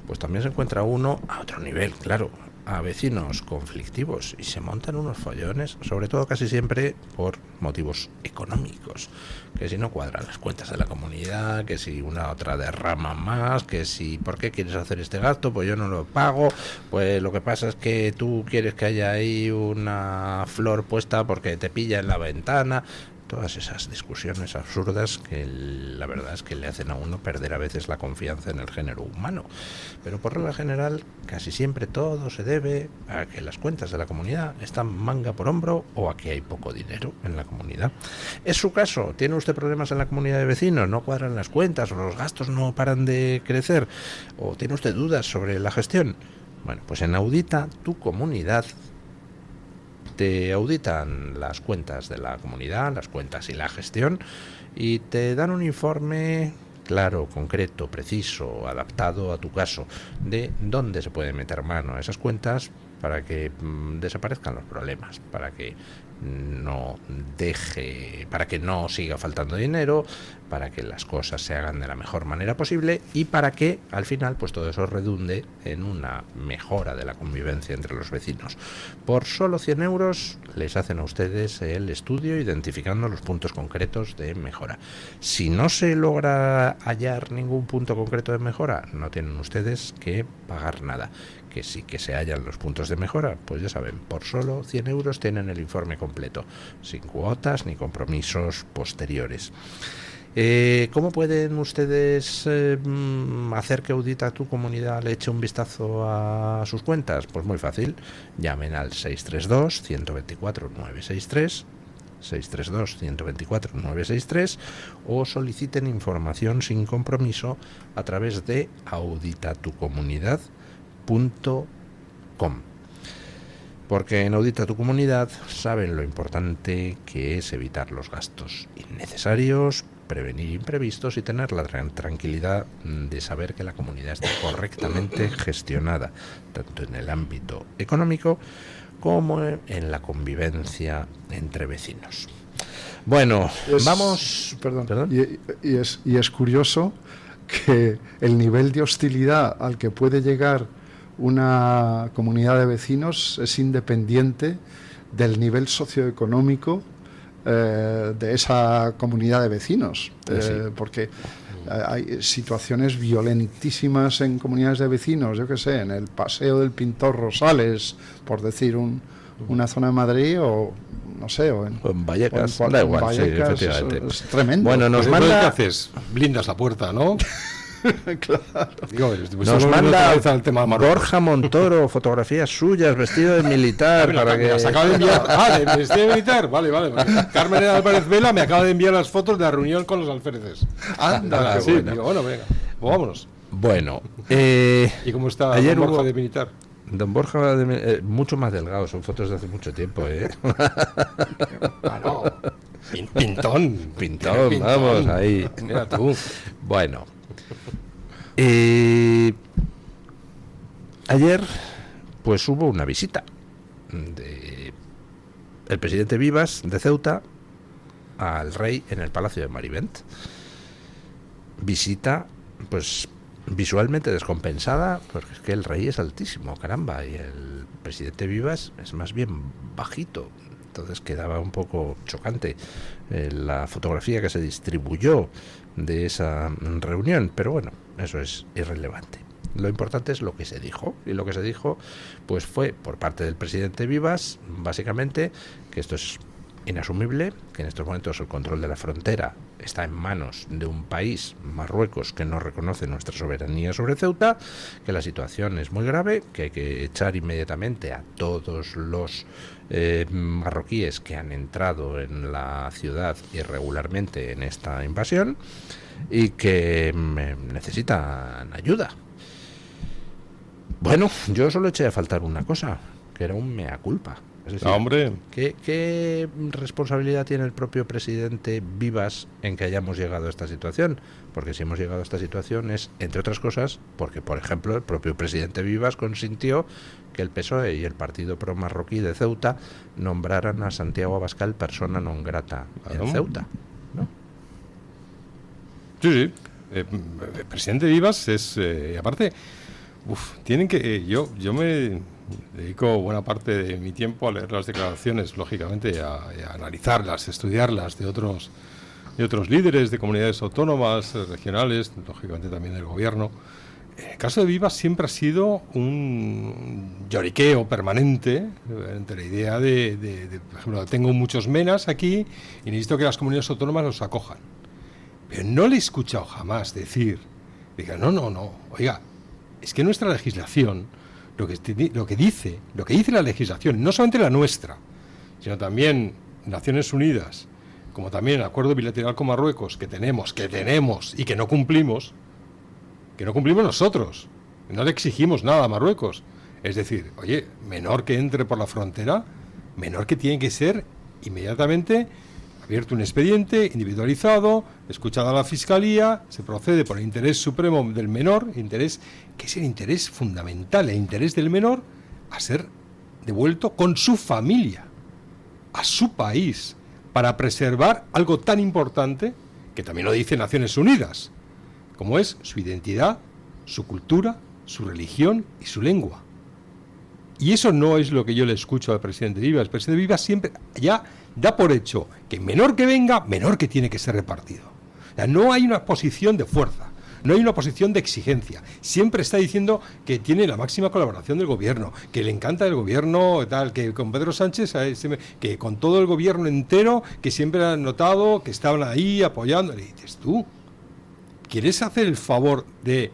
pues también se encuentra uno a otro nivel, claro, a vecinos conflictivos, y se montan unos follones, sobre todo casi siempre por motivos económicos, que si no cuadran las cuentas de la comunidad, que si una otra derrama más, que si ¿por qué quieres hacer este gasto? Pues yo no lo pago, pues lo que pasa es que tú quieres que haya ahí una flor puesta porque te pilla en la ventana. Todas esas discusiones absurdas que la verdad es que le hacen a uno perder a veces la confianza en el género humano. Pero por regla general, casi siempre todo se debe a que las cuentas de la comunidad están manga por hombro o a que hay poco dinero en la comunidad. ¿Es su caso? ¿Tiene usted problemas en la comunidad de vecinos? ¿No cuadran las cuentas o los gastos no paran de crecer? ¿O tiene usted dudas sobre la gestión? Bueno, pues en Audita tu Comunidad te auditan las cuentas de la comunidad, las cuentas y la gestión, y te dan un informe claro, concreto, preciso, adaptado a tu caso, de dónde se puede meter mano a esas cuentas para que desaparezcan los problemas, para que no siga faltando dinero, para que las cosas se hagan de la mejor manera posible y para que al final pues todo eso redunde en una mejora de la convivencia entre los vecinos. Por solo 100 euros les hacen a ustedes el estudio identificando los puntos concretos de mejora. Si no se logra hallar ningún punto concreto de mejora, no tienen ustedes que pagar nada. Que sí que se hallan los puntos de mejora, pues ya saben, por solo 100 euros tienen el informe completo, sin cuotas ni compromisos posteriores. ¿Cómo pueden ustedes hacer que Audita tu Comunidad le eche un vistazo a sus cuentas? Pues muy fácil, llamen al 632-124-963, 632-124-963 o soliciten información sin compromiso a través de auditatucomunidad.com, porque en Audita tu Comunidad saben lo importante que es evitar los gastos innecesarios, prevenir imprevistos y tener la tranquilidad de saber que la comunidad está correctamente gestionada, tanto en el ámbito económico como en la convivencia entre vecinos. Bueno, vamos... Perdón. Y es curioso que el nivel de hostilidad al que puede llegar una comunidad de vecinos es independiente del nivel socioeconómico de esa comunidad de vecinos, Sí. porque hay situaciones violentísimas en comunidades de vecinos, yo que sé, en el Paseo del Pintor Rosales, por decir una zona de Madrid, o no sé, o en Vallecas, o en da igual, Vallecas, sí, efectivamente. es tremendo. Bueno, nos Pues entonces, ¿qué manda... haces? Blindas la puerta, ¿no? Claro. Digo, Nos manda el tema de Marruecos. Borja Montoro fotografías suyas vestido de militar para Me las que... acaba de enviar. ¿De vestido militar? Vale. Carmen Álvarez Vela me acaba de enviar las fotos de la reunión con los alféreces. Anda, sí, bueno. digo, bueno, venga, pues vámonos. Bueno, ¿Y cómo está ayer Borja hubo- de militar? don Borja mucho más delgado, son fotos de hace mucho tiempo, Claro. Pintón. Pintón, vamos, ahí. Mira tú. Bueno, ayer pues hubo una visita de el presidente Vivas de Ceuta al rey en el Palacio de Marivent. Visita pues visualmente descompensada, porque es que el rey es altísimo, caramba, y el presidente Vivas es más bien bajito. Entonces quedaba un poco chocante la fotografía que se distribuyó de esa reunión, pero bueno, eso es irrelevante. Lo importante es lo que se dijo, y lo que se dijo pues fue por parte del presidente Vivas, básicamente, que esto es inasumible, que en estos momentos el control de la frontera está en manos de un país, Marruecos, que no reconoce nuestra soberanía sobre Ceuta, que la situación es muy grave, que hay que echar inmediatamente a todos los marroquíes que han entrado en la ciudad irregularmente en esta invasión y que necesitan ayuda. Bueno, yo solo eché a faltar una cosa, que era un mea culpa. Es decir, hombre, ¿qué responsabilidad tiene el propio presidente Vivas en que hayamos llegado a esta situación? Porque si hemos llegado a esta situación es, entre otras cosas, porque, por ejemplo, el propio presidente Vivas consintió que el PSOE y el partido pro-marroquí de Ceuta nombraran a Santiago Abascal persona non grata en Ceuta, ¿no? Sí. El presidente Vivas es... aparte, tienen que... yo me dedico buena parte de mi tiempo a leer las declaraciones, lógicamente, a analizarlas, estudiarlas de otros líderes de comunidades autónomas, regionales, lógicamente también del gobierno. El caso de Vivas siempre ha sido un lloriqueo permanente entre la idea de, por ejemplo, tengo muchos menas aquí y necesito que las comunidades autónomas los acojan. Pero no le he escuchado jamás decir, diga, no, oiga, es que nuestra legislación, lo que dice la legislación, no solamente la nuestra, sino también Naciones Unidas, como también el acuerdo bilateral con Marruecos que tenemos y que no cumplimos nosotros, no le exigimos nada a Marruecos. Es decir, oye, menor que entre por la frontera, menor que tiene que ser inmediatamente abierto un expediente individualizado, escuchada la Fiscalía, se procede por el interés supremo del menor, interés que es el interés fundamental, el interés del menor, a ser devuelto con su familia a su país para preservar algo tan importante que también lo dice Naciones Unidas, como es su identidad, su cultura, su religión y su lengua. Y eso no es lo que yo le escucho al presidente Vivas. El presidente Vivas siempre ya da por hecho que menor que venga, menor que tiene que ser repartido. O sea, no hay una posición de fuerza, no hay una posición de exigencia. Siempre está diciendo que tiene la máxima colaboración del gobierno, que le encanta el gobierno, tal, que con Pedro Sánchez, que con todo el gobierno entero, que siempre han notado que estaban ahí apoyando. Le dices, tú, ¿quieres hacer el favor de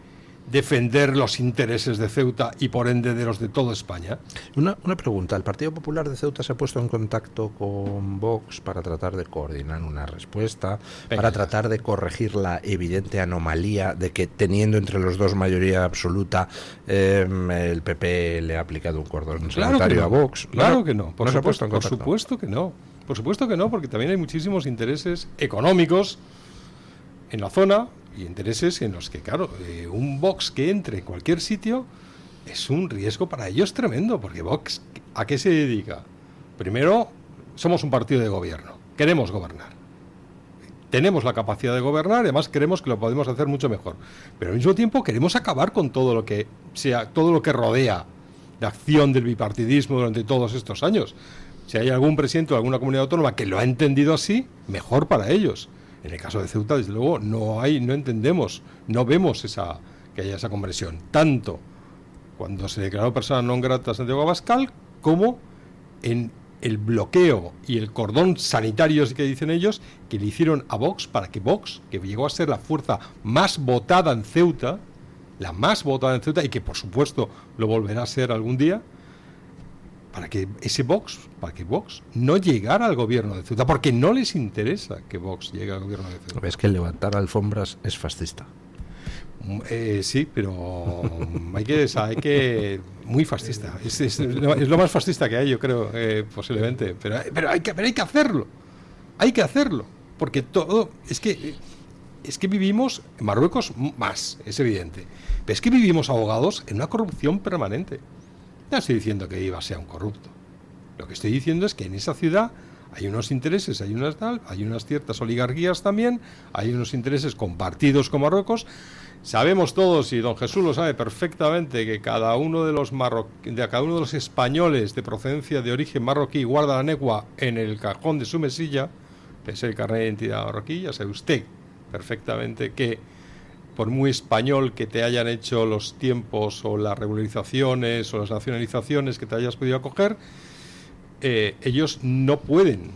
defender los intereses de Ceuta y por ende de los de toda España? Una pregunta, ¿el Partido Popular de Ceuta se ha puesto en contacto con Vox para tratar de coordinar una respuesta, para tratar de corregir la evidente anomalía de que teniendo entre los dos mayoría absoluta, el PP le ha aplicado un cordón sanitario a Vox? Claro que no, por supuesto que no, porque también hay muchísimos intereses económicos en la zona y intereses en los que, claro, un Vox que entre en cualquier sitio es un riesgo para ellos tremendo, porque Vox, ¿a qué se dedica? Primero, somos un partido de gobierno, queremos gobernar, tenemos la capacidad de gobernar, además creemos que lo podemos hacer mucho mejor, pero al mismo tiempo queremos acabar con todo lo que rodea la acción del bipartidismo durante todos estos años. Si hay algún presidente de alguna comunidad autónoma que lo ha entendido así, mejor para ellos. En el caso de Ceuta, desde luego, no entendemos, no vemos que haya esa conversión. Tanto cuando se declaró persona non grata a Santiago Abascal, como en el bloqueo y el cordón sanitario que dicen ellos, que le hicieron a Vox, para que Vox, que llegó a ser la fuerza más votada en Ceuta, y que por supuesto lo volverá a ser algún día, para que Vox no llegara al gobierno de Ceuta, porque no les interesa que Vox llegue al gobierno de Ceuta. ¿Ves que levantar alfombras es fascista? Sí, pero hay que muy fascista. Es lo más fascista que hay, yo creo, posiblemente. Pero hay que hacerlo. Hay que hacerlo, porque todo es que vivimos en Marruecos más, es evidente. Pero es que vivimos ahogados en una corrupción permanente. No estoy diciendo que Vivas sea un corrupto. Lo que estoy diciendo es que en esa ciudad hay unos intereses, hay unas ciertas oligarquías también, hay unos intereses compartidos con Marruecos, Sabemos todos, y don Jesús lo sabe perfectamente, que cada uno de los españoles de procedencia de origen marroquí guarda la negua en el cajón de su mesilla, es el carnet de identidad marroquí. Ya sabe usted perfectamente que por muy español que te hayan hecho los tiempos o las regularizaciones o las nacionalizaciones que te hayas podido acoger, ellos no pueden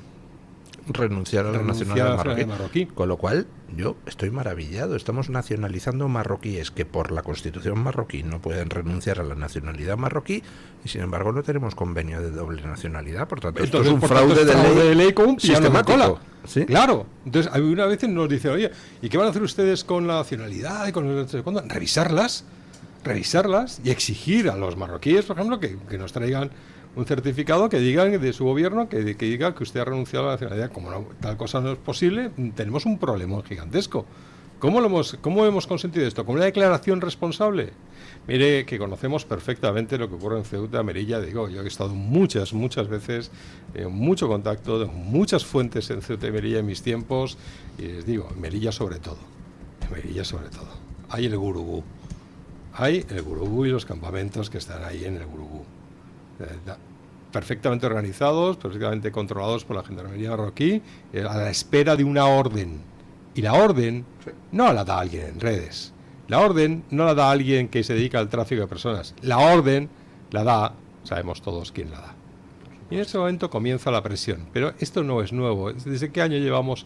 renunciar a la nacionalidad marroquí. marroquí. Con lo cual, yo estoy maravillado. Estamos nacionalizando marroquíes que por la Constitución marroquí no pueden renunciar a la nacionalidad marroquí y sin embargo no tenemos convenio de doble nacionalidad. Por tanto, esto es un fraude de ley con un piano de cola. ¿Sí? Claro. Entonces, una vez nos dicen, oye, ¿y qué van a hacer ustedes con la nacionalidad y con el cuándo? Revisarlas y exigir a los marroquíes, por ejemplo, que nos traigan un certificado que digan de su gobierno que diga que usted ha renunciado a la nacionalidad. Como tal cosa no es posible, tenemos un problema gigantesco. ¿Cómo hemos consentido esto? ¿Con una declaración responsable? Mire, que conocemos perfectamente lo que ocurre en Ceuta, Melilla. Digo, yo he estado muchas veces en mucho contacto de muchas fuentes en Ceuta y Melilla en mis tiempos, y les digo, en Melilla sobre todo. Hay el Gurugú. Hay el Gurugú y los campamentos que están ahí en el Gurugú. Perfectamente organizados, perfectamente controlados por la gendarmería marroquí, a la espera de una orden. Y la orden no la da alguien en redes. La orden no la da alguien que se dedica al tráfico de personas. La orden la da, sabemos todos quién la da. Y en ese momento comienza la presión. Pero esto no es nuevo. ¿Desde qué año llevamos?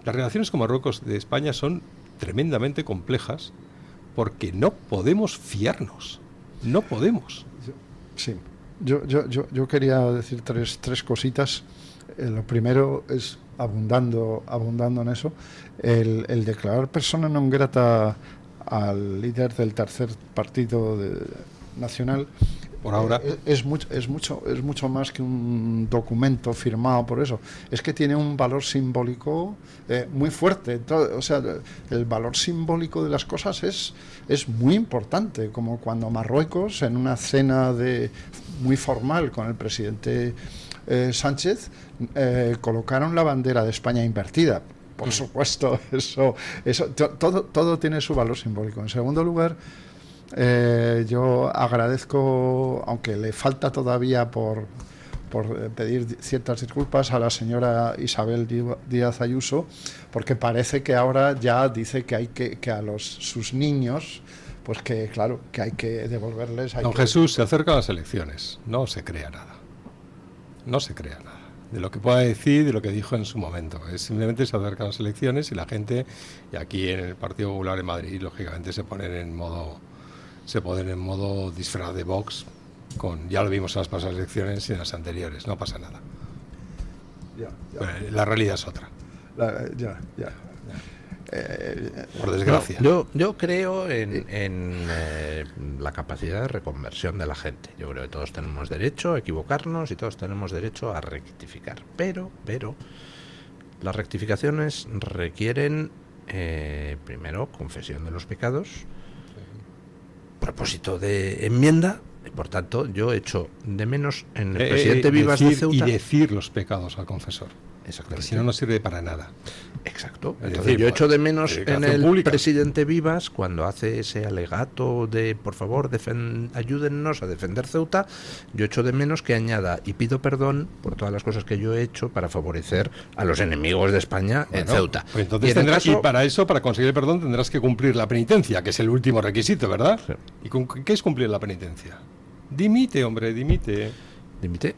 Las relaciones con Marruecos de España son tremendamente complejas porque no podemos fiarnos. No podemos. Sí. Yo quería decir tres cositas. Lo primero es, abundando en eso, el declarar persona non grata al líder del tercer partido nacional por ahora es mucho más que un documento firmado por eso. Es que tiene un valor simbólico muy fuerte. O sea, el valor simbólico de las cosas es muy importante, como cuando Marruecos, en una cena muy formal con el presidente Sánchez, colocaron la bandera de España invertida. Por supuesto, eso todo tiene su valor simbólico. En segundo lugar, yo agradezco, aunque le falta todavía por pedir ciertas disculpas a la señora Isabel Díaz Ayuso, porque parece que ahora ya dice que a sus niños, pues que claro, que hay que devolverles. Don Jesús, se acercan las elecciones, no se crea nada de lo que pueda decir, de lo que dijo en su momento. Simplemente se acercan las elecciones y la gente, y aquí en el Partido Popular en Madrid, lógicamente se ponen en modo disfraz de Vox, ya lo vimos en las pasadas elecciones y en las anteriores, no pasa nada. Bueno, la realidad es otra. Por desgracia. Yo creo en la capacidad de reconversión de la gente. Yo creo que todos tenemos derecho a equivocarnos y todos tenemos derecho a rectificar. Pero las rectificaciones requieren primero confesión de los pecados, propósito de enmienda. Y por tanto, yo echo de menos en el presidente Vivas de Ceuta. Y decir los pecados al confesor. Exactamente. Si no sirve para nada. Exacto. Entonces, yo echo de menos en el presidente Vivas, cuando hace ese alegato de, por favor, ayúdennos a defender Ceuta, yo echo de menos que añada, y pido perdón por todas las cosas que yo he hecho para favorecer a los enemigos de España en Ceuta. Pues entonces y para eso, para conseguir el perdón, tendrás que cumplir la penitencia, que es el último requisito, ¿verdad? Sí. ¿Y qué es cumplir la penitencia? Dimite, hombre, dimite.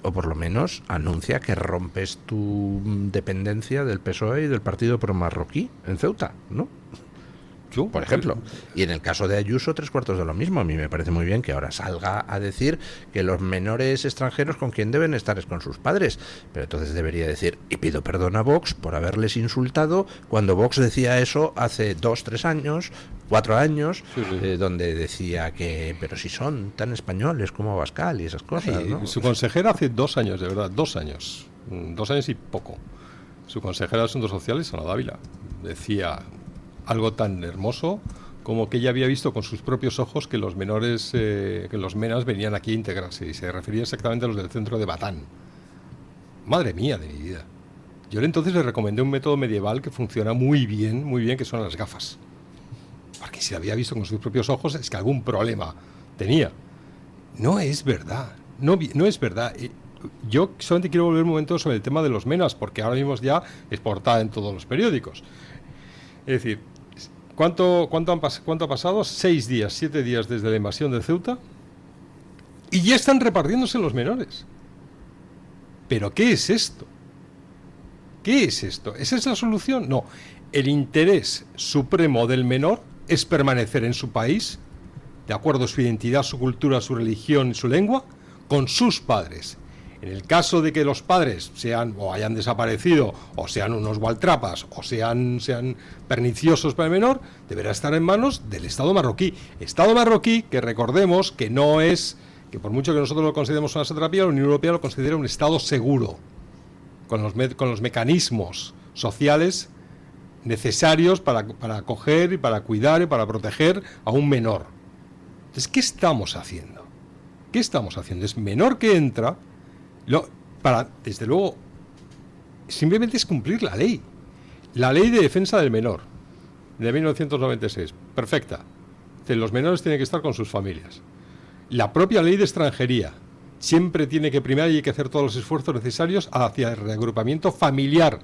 O por lo menos anuncia que rompes tu dependencia del PSOE y del partido pro-marroquí en Ceuta, ¿no? Por ejemplo. Y en el caso de Ayuso, 3/4 de lo mismo. A mí me parece muy bien que ahora salga a decir que los menores extranjeros con quien deben estar es con sus padres. Pero entonces debería decir, y pido perdón a Vox por haberles insultado cuando Vox decía eso hace 2, 3 años, 4 años, donde decía que, pero si son tan españoles como Abascal y esas cosas, ¿no? Su consejera hace 2 años, de verdad, 2 años. 2 años y poco. Su consejera de Asuntos Sociales, Ana Dávila, decía algo tan hermoso como que ella había visto con sus propios ojos que los menores, que los menas venían aquí a integrarse, y se refería exactamente a los del centro de Batán. Madre mía de mi vida. Yo entonces le recomendé un método medieval que funciona muy bien, que son las gafas. porque si la había visto con sus propios ojos es que algún problema tenía. No es verdad, no es verdad. Yo solamente quiero volver un momento sobre el tema de los MENAs, porque ahora mismo ya es portada en todos los periódicos. Es decir, ¿cuánto ha pasado? 6 días, 7 días desde la invasión de Ceuta, y ya están repartiéndose los menores. ¿Pero qué es esto? ¿Qué es esto? ¿Esa es la solución? No. El interés supremo del menor es permanecer en su país, de acuerdo a su identidad, su cultura, su religión y su lengua, con sus padres. En el caso de que los padres sean o hayan desaparecido, o sean unos gualtrapas, o sean perniciosos para el menor, deberá estar en manos del Estado marroquí. Estado marroquí que recordemos que no es, que por mucho que nosotros lo consideremos una satrapía, la Unión Europea lo considera un Estado seguro, con los mecanismos sociales necesarios para acoger y para cuidar y para proteger a un menor. Entonces, ¿qué estamos haciendo? ¿Qué estamos haciendo? Es menor que entra, desde luego, simplemente es cumplir la ley. La ley de defensa del menor, de 1996, perfecta. Los menores tienen que estar con sus familias. La propia ley de extranjería siempre tiene que primar y hay que hacer todos los esfuerzos necesarios hacia el reagrupamiento familiar,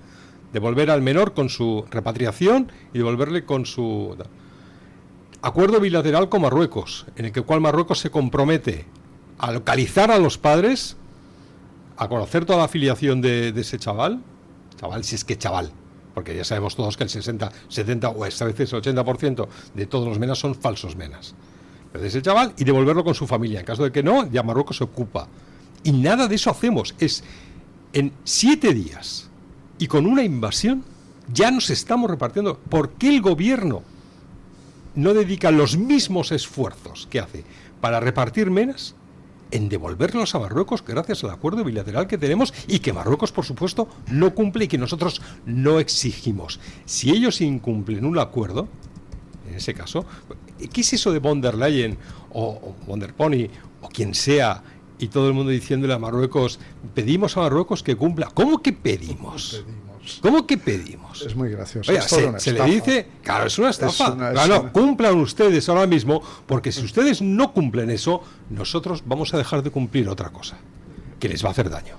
devolver al menor con su repatriación y devolverle con su acuerdo bilateral con Marruecos, en el cual Marruecos se compromete a localizar a los padres, a conocer toda la afiliación de ese chaval, si es que chaval, porque ya sabemos todos que el 60, 70 o esta vez el 80% de todos los menas son falsos menas. De ese chaval y devolverlo con su familia. En caso de que no, ya Marruecos se ocupa. Y nada de eso hacemos. Es en 7 días y con una invasión ya nos estamos repartiendo. ¿Por qué el gobierno no dedica los mismos esfuerzos que hace para repartir menas en devolverlos a Marruecos gracias al acuerdo bilateral que tenemos y que Marruecos, por supuesto, no cumple y que nosotros no exigimos? Si ellos incumplen un acuerdo, en ese caso, ¿qué es eso de von der Leyen o von der Pony o quien sea y todo el mundo diciéndole a Marruecos, pedimos a Marruecos que cumpla? ¿Cómo que pedimos? ¿Cómo que pedimos? Es muy gracioso. Oiga, se le dice, claro, es una estafa. Claro, cumplan ustedes ahora mismo, porque si ustedes no cumplen eso, nosotros vamos a dejar de cumplir otra cosa, que les va a hacer daño.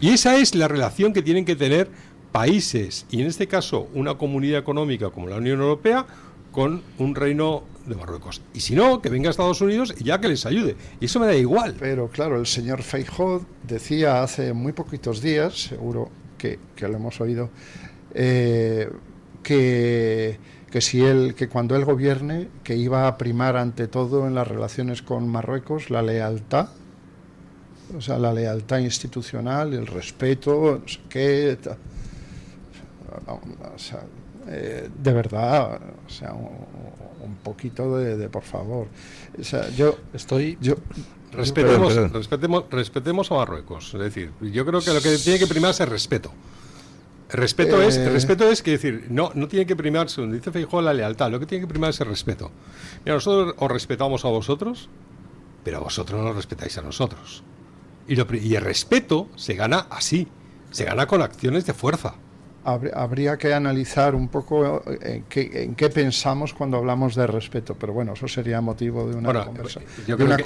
Y esa es la relación que tienen que tener países, y en este caso una comunidad económica como la Unión Europea, con un reino de Marruecos. Y si no, que venga a Estados Unidos y ya que les ayude. Y eso me da igual. Pero claro, el señor Feijóo decía hace muy poquitos días, seguro que lo hemos oído, que cuando él gobierne, que iba a primar ante todo en las relaciones con Marruecos la lealtad, o sea, la lealtad institucional, el respeto, no sé qué, o sea, de verdad, o sea, un poquito de por favor. O sea, respetemos a Marruecos. Es decir, yo creo que lo que tiene que primar es el respeto. El respeto es que decir, no tiene que primar, según dice Feijóo, la lealtad. Lo que tiene que primar es el respeto. Mira, nosotros os respetamos a vosotros, pero a vosotros no nos respetáis a nosotros. Y el respeto se gana así, se gana con acciones de fuerza. Habría que analizar un poco en qué pensamos cuando hablamos de respeto, pero bueno, eso sería motivo de una conversación. Yo creo que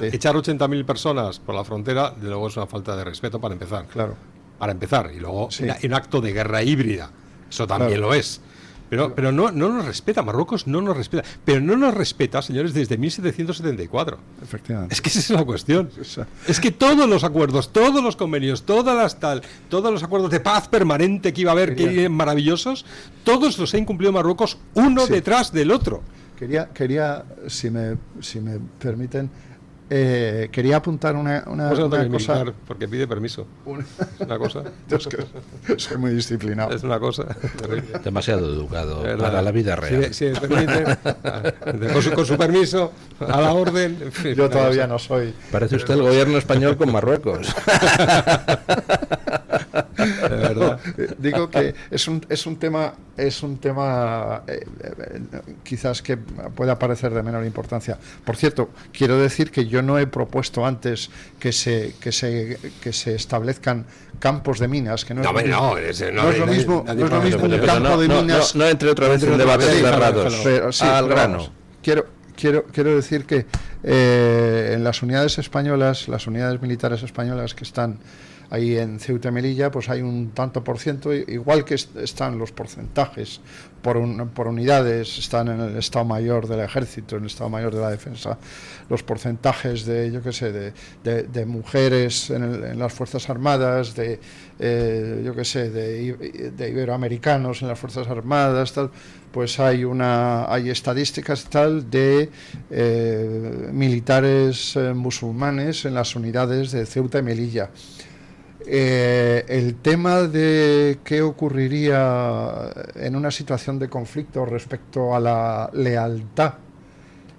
echar 80.000 personas por la frontera, de luego es una falta de respeto para empezar. Claro. Para empezar, y luego sí. Un acto de guerra híbrida, eso también lo es. Pero no nos respeta, Marruecos no nos respeta. Pero no nos respeta, señores, desde 1774. Efectivamente. Es que esa es la cuestión. Es que todos los acuerdos, todos los convenios, todos los acuerdos de paz permanente que iba a haber, que eran maravillosos, todos los ha incumplido Marruecos uno detrás del otro. Quería si me permiten, quería apuntar una cosa. Porque pide permiso. Es una cosa. Es que soy muy disciplinado. Es una cosa. Demasiado educado para la vida real. Si me permite, con su permiso, a la orden. En fin, yo todavía no soy. Parece usted el gobierno español con Marruecos. De verdad. Digo que es un tema quizás que pueda parecer de menor importancia. Por cierto, quiero decir que yo no he propuesto antes que se establezcan campos de minas, que no es lo mismo un campo de minas. No entre otra vez en debates cerrados. Al grano. Quiero decir que en las unidades españolas, las unidades militares españolas que están ahí en Ceuta y Melilla, pues hay un tanto por ciento, igual que están los porcentajes por unidades, están en el Estado Mayor del Ejército, en el Estado Mayor de la Defensa, los porcentajes de, yo qué sé, de mujeres en las Fuerzas Armadas, de iberoamericanos en las Fuerzas Armadas, tal, pues hay estadísticas tal de militares musulmanes en las unidades de Ceuta y Melilla. El tema de qué ocurriría en una situación de conflicto respecto a la lealtad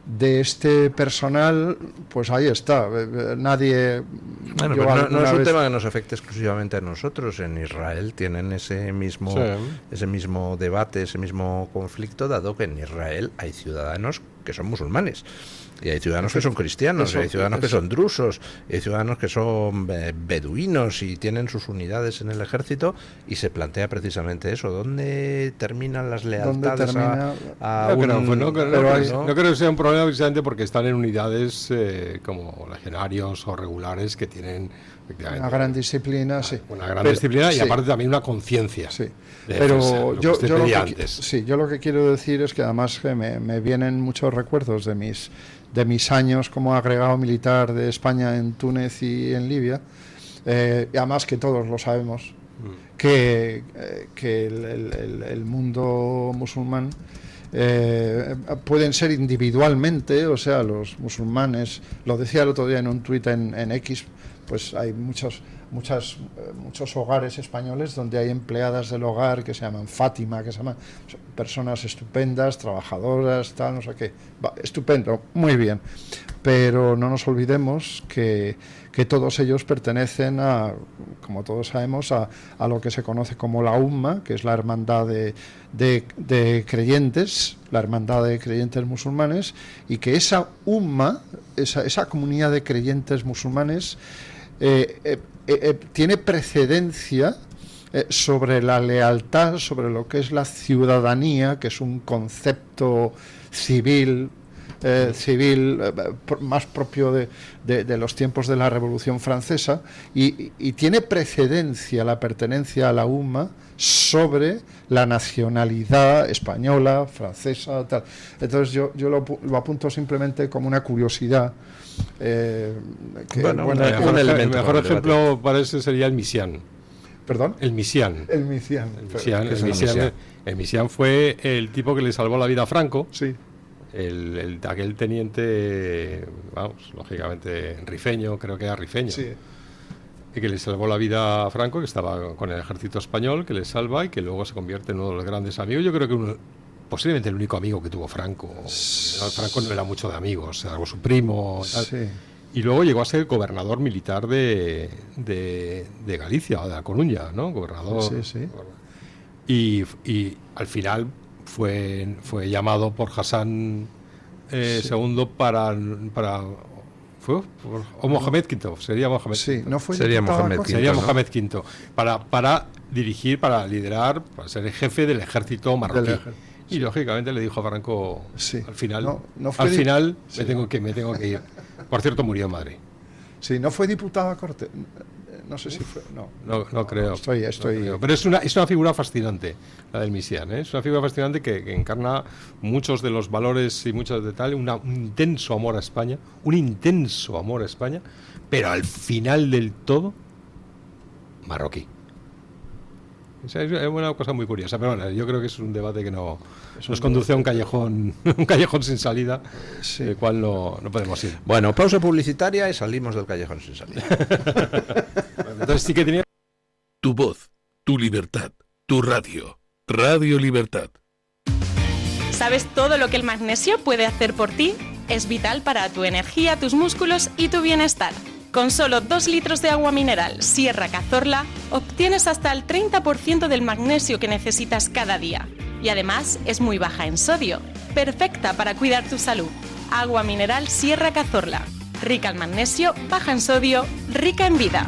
de este personal, pues ahí está. Nadie... Bueno, pero no es un tema que nos afecte exclusivamente a nosotros. En Israel tienen ese mismo debate, ese mismo conflicto, dado que en Israel hay ciudadanos que son musulmanes. Y hay ciudadanos que son cristianos, hay ciudadanos que son drusos, y hay ciudadanos que son beduinos y tienen sus unidades en el ejército, y se plantea precisamente eso. ¿Dónde terminan las lealtades no creo que sea un problema precisamente porque están en unidades como legionarios o regulares que tienen una gran disciplina, sí. Una gran disciplina y aparte también una conciencia. Sí. Pero yo lo que quiero decir es que además que me vienen muchos recuerdos de mis años como agregado militar de España en Túnez y en Libia, y además que todos lo sabemos, que el mundo musulmán pueden ser individualmente, o sea, los musulmanes, lo decía el otro día en un tuit en X, pues hay muchos hogares españoles donde hay empleadas del hogar que se llaman Fátima, que se llaman personas estupendas, trabajadoras, tal, no sé qué. Estupendo, muy bien. Pero no nos olvidemos que todos ellos pertenecen como todos sabemos, a lo que se conoce como la Umma, que es la hermandad de creyentes, la hermandad de creyentes musulmanes, y que esa Umma, esa comunidad de creyentes musulmanes, tiene precedencia sobre la lealtad, sobre lo que es la ciudadanía, que es un concepto civil más propio de los tiempos de la Revolución Francesa, y tiene precedencia la pertenencia a la UMA sobre la nacionalidad española, francesa, tal. Entonces yo lo apunto simplemente como una curiosidad. El mejor ejemplo para eso sería el Misián. ¿Perdón? El Misián. El Misián. El Misián fue el tipo que le salvó la vida a Franco. Sí. Aquel teniente, vamos, lógicamente rifeño, creo que era rifeño. Sí. Y que le salvó la vida a Franco, que estaba con el ejército español, que le salva y que luego se convierte en uno de los grandes amigos. Yo creo que posiblemente el único amigo que tuvo Franco. Franco no era mucho de amigos, era su primo. Tal. Sí. Y luego llegó a ser gobernador militar de Galicia, de La Coruña, ¿no? Gobernador. Sí. Y al final fue llamado por Hassan II o Mohamed V, sería Mohamed V. No fue sería Mohamed V. Sería Mohamed V, para dirigir, para liderar, para ser el jefe del ejército marroquí. Y lógicamente le dijo a Franco, al final, me tengo que ir. Por cierto, murió en Madrid. Sí, no fue diputado a Cortes. No sé si fue. No creo. Estoy. No creo. Pero es una figura fascinante, la del Misián. Es una figura fascinante que encarna muchos de los valores y muchos de tal, un intenso amor a España, pero al final del todo, marroquí. Es una cosa muy curiosa, pero bueno, yo creo que es un debate que nos conduce a un callejón sin salida, del cual no podemos ir. Bueno, pausa publicitaria y salimos del callejón sin salida. Entonces sí que tenía... Tu voz, tu libertad, tu radio. Radio Libertad. ¿Sabes todo lo que el magnesio puede hacer por ti? Es vital para tu energía, tus músculos y tu bienestar. Con solo 2 litros de agua mineral Sierra Cazorla obtienes hasta el 30% del magnesio que necesitas cada día. Y además es muy baja en sodio, perfecta para cuidar tu salud. Agua mineral Sierra Cazorla. Rica en magnesio, baja en sodio, rica en vida.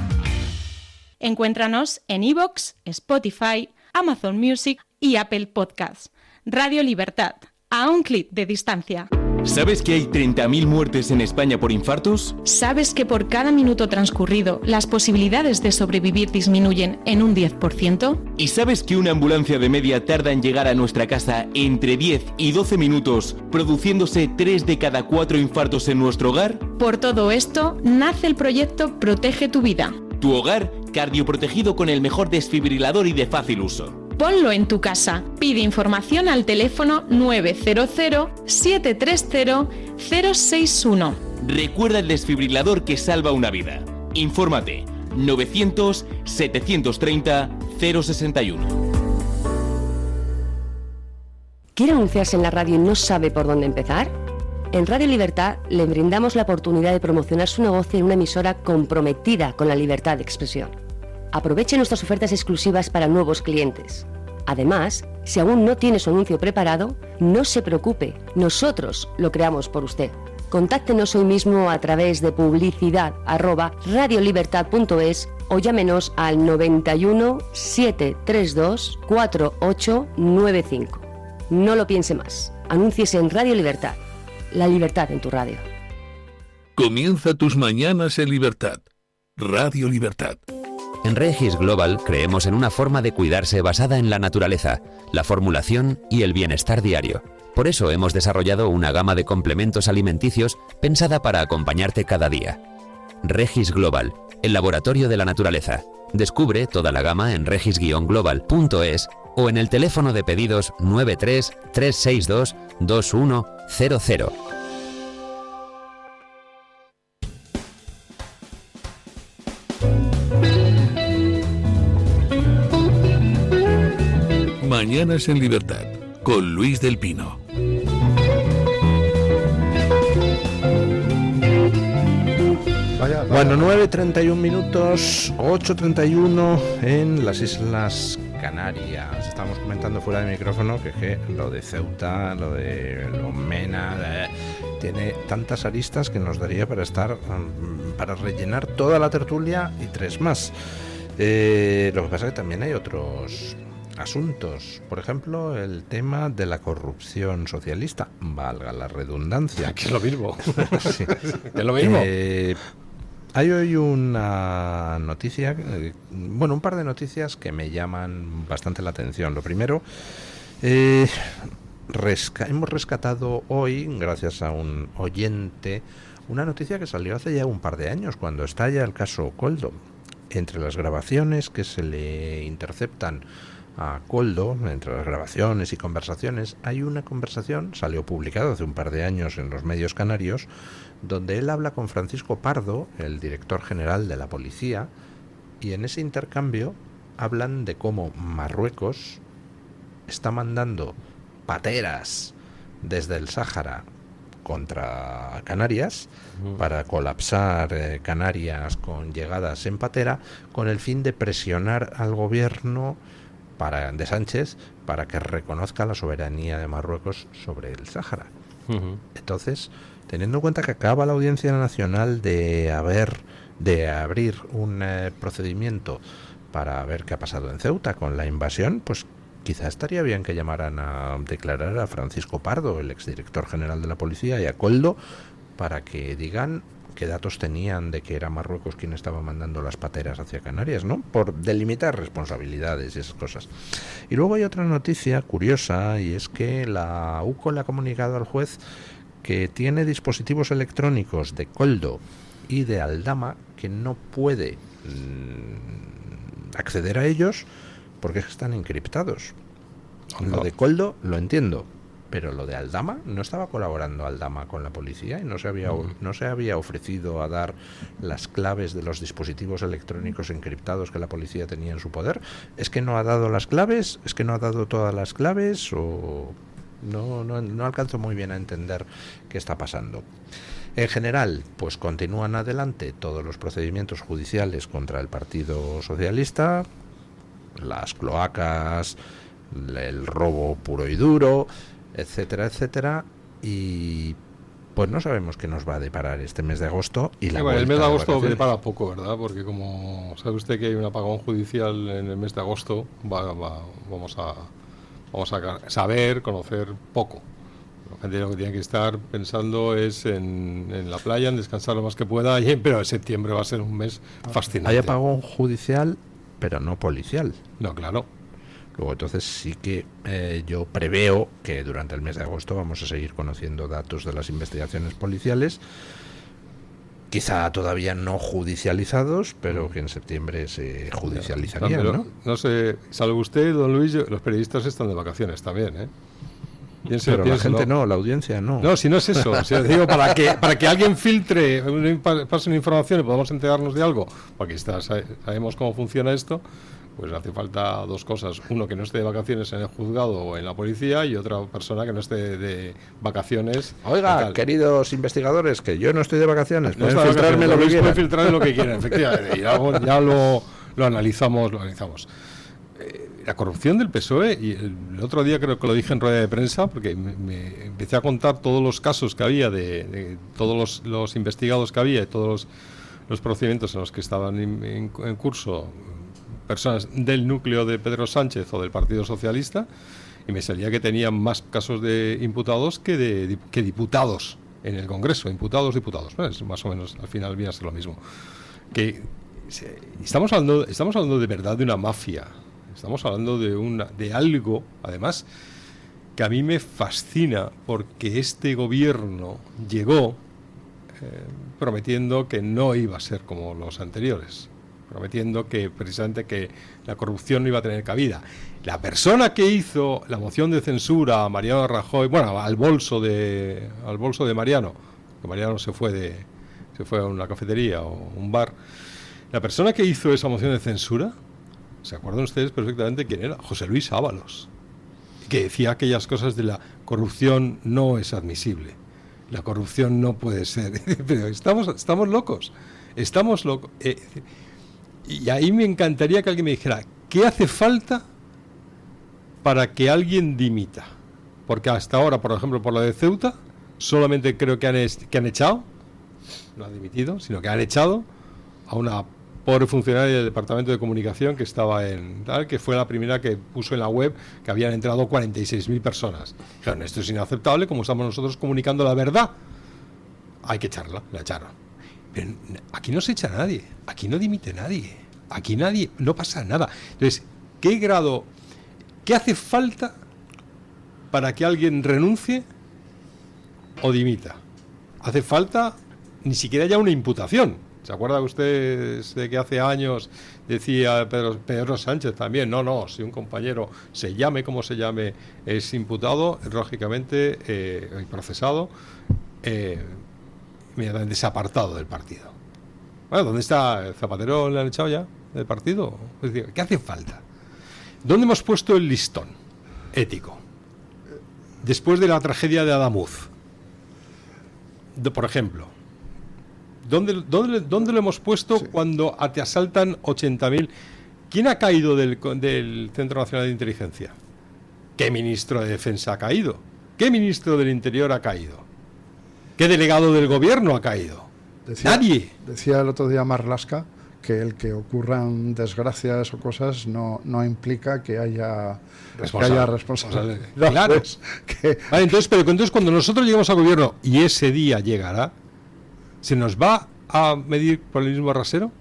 Encuéntranos en iVoox, Spotify, Amazon Music y Apple Podcasts. Radio Libertad, a un clic de distancia. ¿Sabes que hay 30.000 muertes en España por infartos? ¿Sabes que por cada minuto transcurrido las posibilidades de sobrevivir disminuyen en un 10%? ¿Y sabes que una ambulancia de media tarda en llegar a nuestra casa entre 10 y 12 minutos, produciéndose 3 de cada 4 infartos en nuestro hogar? Por todo esto, nace el proyecto Protege tu Vida. Tu hogar cardioprotegido con el mejor desfibrilador y de fácil uso. Ponlo en tu casa. Pide información al teléfono 900-730-061. Recuerda el desfibrilador que salva una vida. Infórmate 900-730-061. ¿Quiere anunciarse en la radio y no sabe por dónde empezar? En Radio Libertad le brindamos la oportunidad de promocionar su negocio en una emisora comprometida con la libertad de expresión. Aproveche nuestras ofertas exclusivas para nuevos clientes. Además, si aún no tiene su anuncio preparado, no se preocupe, nosotros lo creamos por usted. Contáctenos hoy mismo a través de publicidad@radiolibertad.es o llámenos al 91 732 4895. No lo piense más. Anúnciese en Radio Libertad. La libertad en tu radio. Comienza tus mañanas en libertad. Radio Libertad. En Regis Global creemos en una forma de cuidarse basada en la naturaleza, la formulación y el bienestar diario. Por eso hemos desarrollado una gama de complementos alimenticios pensada para acompañarte cada día. Regis Global, el laboratorio de la naturaleza. Descubre toda la gama en regis-global.es o en el teléfono de pedidos 93 362 2100. Mañanas en libertad con Luis del Pino. Bueno, 9:31 minutos, 8:31 en las Islas Canarias. Estamos comentando fuera de micrófono que lo de Ceuta, lo de Lomena, tiene tantas aristas que nos daría para rellenar toda la tertulia y 3 más. Lo que pasa es que también hay otros asuntos, por ejemplo, el tema de la corrupción socialista, valga la redundancia. Que es lo mismo. Sí. Es lo mismo. Hay hoy una noticia, un par de noticias que me llaman bastante la atención. Lo primero, hemos rescatado hoy, gracias a un oyente, una noticia que salió hace ya un par de años, cuando estalla el caso Koldo. Entre las grabaciones que se le interceptan a Koldo, entre las grabaciones y conversaciones, hay una conversación, salió publicada hace un par de años en los medios canarios, donde él habla con Francisco Pardo, el director general de la policía, y en ese intercambio hablan de cómo Marruecos está mandando pateras desde el Sáhara contra Canarias para colapsar Canarias con llegadas en patera, con el fin de presionar al gobierno de Sánchez para que reconozca la soberanía de Marruecos sobre el Sáhara. Entonces, teniendo en cuenta que acaba la Audiencia Nacional de abrir un procedimiento para ver qué ha pasado en Ceuta con la invasión, pues quizá estaría bien que llamaran a declarar a Francisco Pardo, el exdirector general de la policía, y a Koldo, para que digan qué datos tenían de que era Marruecos quien estaba mandando las pateras hacia Canarias, ¿no? Por delimitar responsabilidades y esas cosas. Y luego hay otra noticia curiosa, y es que la UCO le ha comunicado al juez que tiene dispositivos electrónicos de Koldo y de Aldama que no puede acceder a ellos porque están encriptados. Lo de Koldo lo entiendo, pero lo de Aldama, ¿no estaba colaborando Aldama con la policía y no se había ofrecido a dar las claves de los dispositivos electrónicos encriptados que la policía tenía en su poder? ¿Es que no ha dado las claves? ¿Es que no ha dado todas las claves? ¿O no alcanzo muy bien a entender qué está pasando? En general, pues continúan adelante todos los procedimientos judiciales contra el Partido Socialista, las cloacas, el robo puro y duro, etcétera, etcétera, y pues no sabemos qué nos va a deparar este mes de agosto y la el mes de agosto vacaciones. depara poco, ¿verdad? Porque como sabe usted que hay un apagón judicial en el mes de agosto, vamos a saber, conocer poco. La gente lo que tiene que estar pensando es en la playa, en descansar lo más que pueda, pero en septiembre va a ser un mes fascinante. Hay apagón judicial, pero no policial. No, claro. Luego entonces sí que yo preveo que durante el mes de agosto vamos a seguir conociendo datos de las investigaciones policiales, quizá todavía no judicializados, pero que en septiembre se judicializarían, Pero, ¿no? No sé, salvo usted, don Luis, los periodistas están de vacaciones también, ¿eh? Pero la gente no, la audiencia no. No, si no es eso. O sea, digo, para que alguien filtre, pase una información y podamos enterarnos de algo, porque sabemos cómo funciona esto, pues hace falta dos cosas. Uno, que no esté de vacaciones en el juzgado o en la policía, y otra persona que no esté de vacaciones. Oiga, queridos investigadores, que yo no estoy de vacaciones, pueden No está de filtrarme lo que vacaciones, quieran. pueden filtrar lo que quieran, efectivamente. Y ya lo analizamos. La corrupción del PSOE, y el otro día creo que lo dije en rueda de prensa, porque me empecé a contar todos los casos que había, de todos los investigados que había, y todos los procedimientos en los que estaban en curso personas del núcleo de Pedro Sánchez o del Partido Socialista, y me salía que tenían más casos de imputados que diputados en el Congreso, diputados. Bueno, es más o menos, al final viene a ser lo mismo. Que estamos hablando de verdad de una mafia. Estamos hablando de algo, además, que a mí me fascina, porque este gobierno llegó prometiendo que no iba a ser como los anteriores, prometiendo que precisamente que la corrupción no iba a tener cabida. La persona que hizo la moción de censura a Mariano Rajoy, bueno, al bolso de Mariano, que Mariano se fue a una cafetería o un bar, la persona que hizo esa moción de censura, ¿se acuerdan ustedes perfectamente quién era? José Luis Ábalos, que decía aquellas cosas de la corrupción no es admisible, la corrupción no puede ser. Pero estamos locos, y ahí me encantaría que alguien me dijera ¿qué hace falta para que alguien dimita? Porque hasta ahora, por ejemplo, por la de Ceuta, solamente creo que han echado, no han dimitido, sino que han echado a una pobre funcionaria del Departamento de Comunicación que estaba que fue la primera que puso en la web que habían entrado 46.000 personas. Dijeron, esto es inaceptable, como estamos nosotros comunicando la verdad, hay que echarla, la echaron. Pero aquí no se echa a nadie, aquí no dimite nadie, aquí no pasa nada. Entonces, ¿qué hace falta para que alguien renuncie o dimita? Hace falta ni siquiera ya una imputación. ¿Se acuerda usted de que hace años decía Pedro Sánchez también? No, si un compañero se llame como se llame, es imputado, lógicamente, y procesado, inmediatamente desapartado del partido. Bueno, ¿dónde está Zapatero? ¿Le han echado ya del partido? Es decir, ¿qué hace falta? ¿Dónde hemos puesto el listón ético? Después de la tragedia de Adamuz, por ejemplo. ¿Dónde lo hemos puesto cuando te asaltan 80.000? ¿Quién ha caído del Centro Nacional de Inteligencia? ¿Qué ministro de Defensa ha caído? ¿Qué ministro del Interior ha caído? ¿Qué delegado del Gobierno ha caído? Nadie. Decía el otro día Marlaska que el que ocurran desgracias o cosas no implica que haya responsable. No, claro. Pues, Vale, entonces cuando nosotros lleguemos al Gobierno, y ese día llegará, ¿se nos va a medir por el mismo rasero?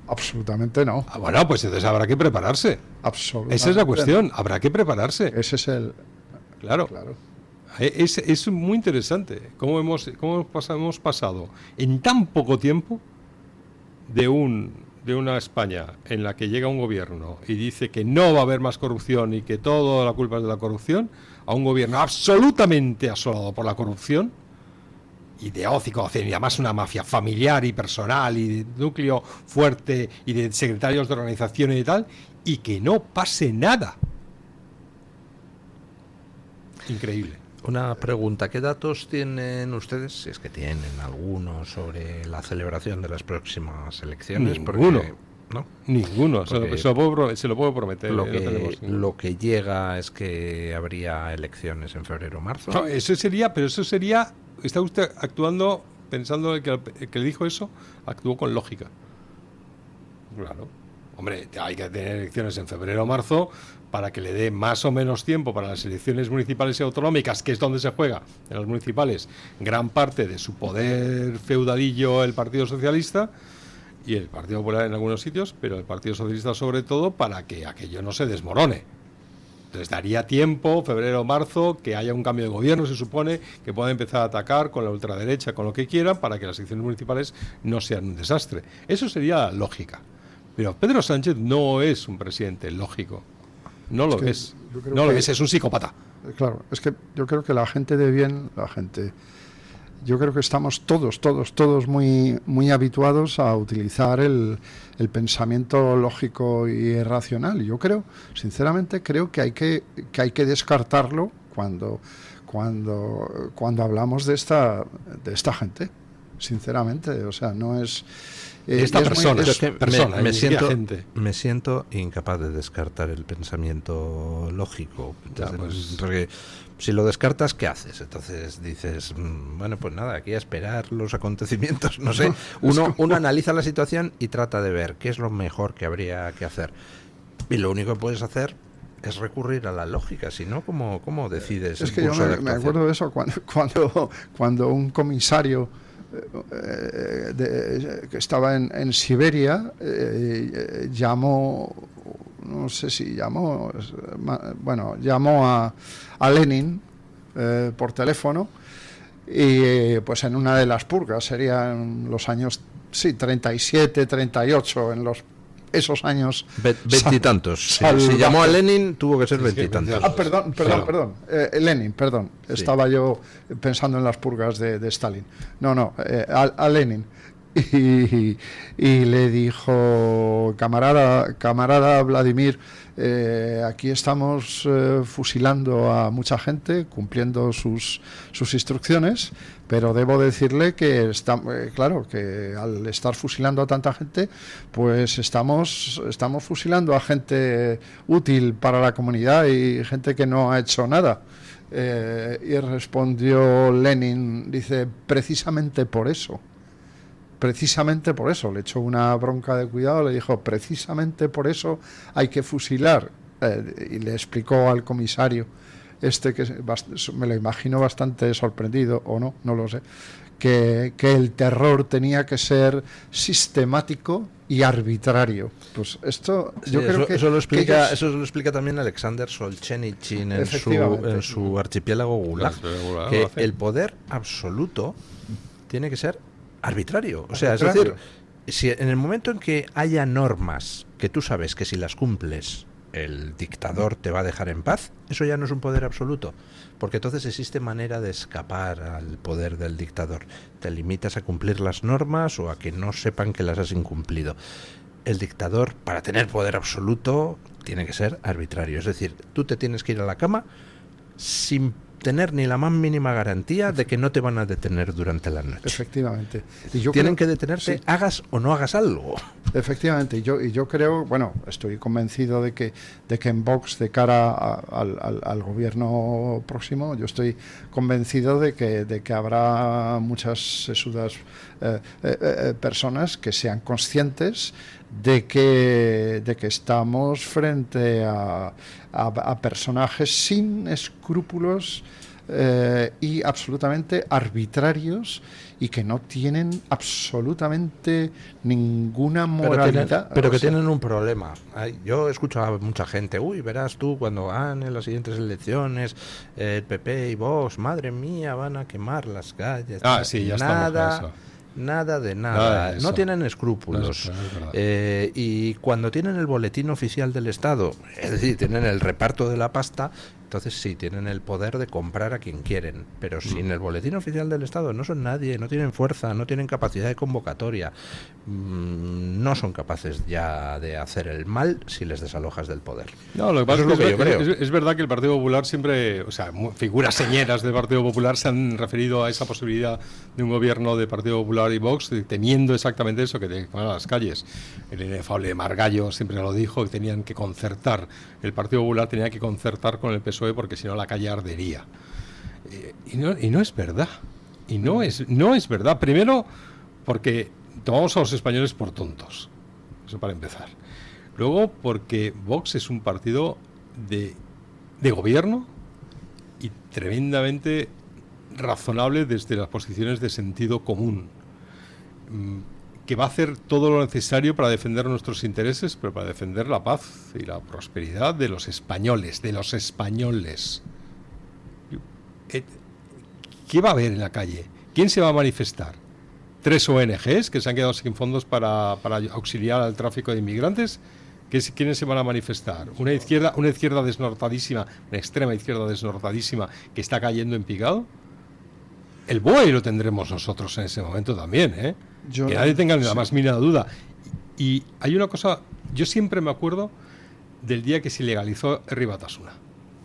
Absolutamente no. Bueno, pues entonces habrá que prepararse. Absolutamente. Esa es la cuestión, habrá que prepararse. Ese es el... Claro. Es muy interesante cómo hemos pasado en tan poco tiempo de una España en la que llega un gobierno y dice que no va a haber más corrupción y que toda la culpa es de la corrupción, a un gobierno absolutamente asolado por la corrupción, y de ócico, y además una mafia familiar y personal y de núcleo fuerte y de secretarios de organizaciones y tal, y que no pase nada. Increíble. Una pregunta, ¿qué datos tienen ustedes, si es que tienen algunos, sobre la celebración de las próximas elecciones? Ninguno. Porque, ¿no? Ninguno, Porque se lo puedo prometer. Lo no tenemos ninguno. lo que llega es que habría elecciones en febrero o marzo. No, eso sería, está usted actuando, pensando que el que le dijo eso, actuó con lógica. Claro. Hombre, hay que tener elecciones en febrero o marzo para que le dé más o menos tiempo para las elecciones municipales y autonómicas, que es donde se juega, en las municipales, gran parte de su poder feudalillo el Partido Socialista y el Partido Popular en algunos sitios, pero el Partido Socialista sobre todo, para que aquello no se desmorone. Entonces daría tiempo, febrero o marzo, que haya un cambio de gobierno, se supone, que pueda empezar a atacar con la ultraderecha, con lo que quieran, para que las elecciones municipales no sean un desastre. Eso sería lógica. Pero Pedro Sánchez no es un presidente lógico. No lo es. No lo es un psicópata. Claro, es que yo creo que la gente de bien, yo creo que estamos todos muy habituados a utilizar el pensamiento lógico y racional. Yo sinceramente creo que hay que descartarlo cuando hablamos de esta gente. Sinceramente, o sea, no es esta persona, me siento incapaz de descartar el pensamiento lógico. Porque si lo descartas, ¿qué haces? Entonces dices, bueno, pues nada, aquí a esperar los acontecimientos, no sé. Uno analiza la situación y trata de ver qué es lo mejor que habría que hacer. Y lo único que puedes hacer es recurrir a la lógica, si no, ¿cómo decides? Es que yo me acuerdo de eso cuando un comisario que estaba en Siberia llamó a Lenin por teléfono, y pues en una de las purgas, serían los años 37, 38, esos años. Veintitantos. Si llamó a Lenin, tuvo que ser veintitantos. Perdón. Lenin, perdón. Sí. Estaba yo pensando en las purgas de Stalin. A Lenin. Y le dijo, camarada Vladimir, aquí estamos fusilando a mucha gente, cumpliendo sus instrucciones, pero debo decirle que claro, que al estar fusilando a tanta gente, pues estamos fusilando a gente útil para la comunidad y gente que no ha hecho nada. Y respondió Lenin, dice, precisamente por eso, le echó una bronca de cuidado, le dijo, precisamente por eso hay que fusilar, y le explicó al comisario que me lo imagino bastante sorprendido, o no lo sé, que el terror tenía que ser sistemático y arbitrario. Pues esto, yo creo que eso lo explica también Alexander Solzhenitsyn en su archipiélago Gulag, que el poder absoluto tiene que ser arbitrario. O sea, es decir, si en el momento en que haya normas que tú sabes que si las cumples el dictador te va a dejar en paz, eso ya no es un poder absoluto, porque entonces existe manera de escapar al poder del dictador. Te limitas a cumplir las normas o a que no sepan que las has incumplido. El dictador, para tener poder absoluto, tiene que ser arbitrario. Es decir, tú te tienes que ir a la cama sin tener ni la más mínima garantía de que no te van a detener durante la noche. Efectivamente. Tienen que detenerte, sí, hagas o no hagas algo. Efectivamente. Y yo creo, estoy convencido de que en Vox, de cara al gobierno próximo, yo estoy convencido de que habrá muchas sesudas personas que sean conscientes de que estamos frente a personajes sin escrúpulos y absolutamente arbitrarios, y que no tienen absolutamente ninguna moralidad. Pero que tienen un problema. Yo escucho a mucha gente, verás tú cuando ganen las siguientes elecciones, el PP y Vox, madre mía, van a quemar las calles. Sí, ya estamos. Nada de nada, no tienen escrúpulos. Y cuando tienen el boletín oficial del Estado, es decir, tienen el reparto de la pasta, Entonces sí, tienen el poder de comprar a quien quieren, pero sin el boletín oficial del Estado no son nadie, no tienen fuerza, no tienen capacidad de convocatoria, no son capaces ya de hacer el mal si les desalojas del poder. No, lo que pasa Eso es que yo creo. es verdad que el Partido Popular siempre, o sea, figuras señeras del Partido Popular se han referido a esa posibilidad de un gobierno de Partido Popular y Vox, temiendo exactamente eso, que van a las calles. El inefable Margallo siempre lo dijo, que tenían que concertar, el Partido Popular tenía que concertar con el PSOE porque si no la calle ardería. Y no es verdad. Y no es verdad. Primero, porque tomamos a los españoles por tontos. Eso para empezar. Luego, porque Vox es un partido de gobierno y tremendamente razonable desde las posiciones de sentido común, que va a hacer todo lo necesario para defender nuestros intereses, pero para defender la paz y la prosperidad de los españoles, ¿Qué va a haber en la calle? ¿Quién se va a manifestar? 3 ONGs que se han quedado sin fondos para auxiliar al tráfico de inmigrantes. ¿Quiénes se van a manifestar? Una izquierda desnortadísima, una extrema izquierda desnortadísima que está cayendo en picado. El BOE lo tendremos nosotros en ese momento también, ¿eh? Que nadie tenga la más mínima duda. Y hay una cosa, yo siempre me acuerdo del día que se legalizó Herri Batasuna.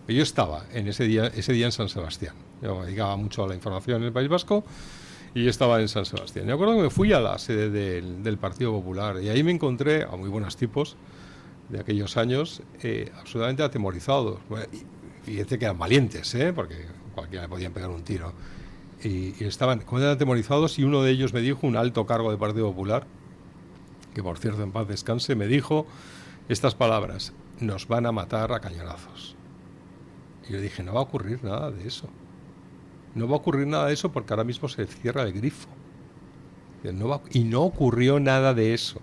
Yo estaba en ese día en San Sebastián. Yo me dedicaba mucho a la información en el País Vasco y yo estaba en San Sebastián. Me acuerdo que me fui a la sede del Partido Popular y ahí me encontré a muy buenos tipos de aquellos años, absolutamente atemorizados. Bueno, y fíjate que eran valientes, porque cualquiera le podían pegar un tiro. Y estaban completamente atemorizados, y uno de ellos me dijo, un alto cargo del Partido Popular, que por cierto en paz descanse, me dijo estas palabras: nos van a matar a cañonazos. Y yo dije, no va a ocurrir nada de eso. No va a ocurrir nada de eso porque ahora mismo se cierra el grifo. Y no ocurrió nada de eso.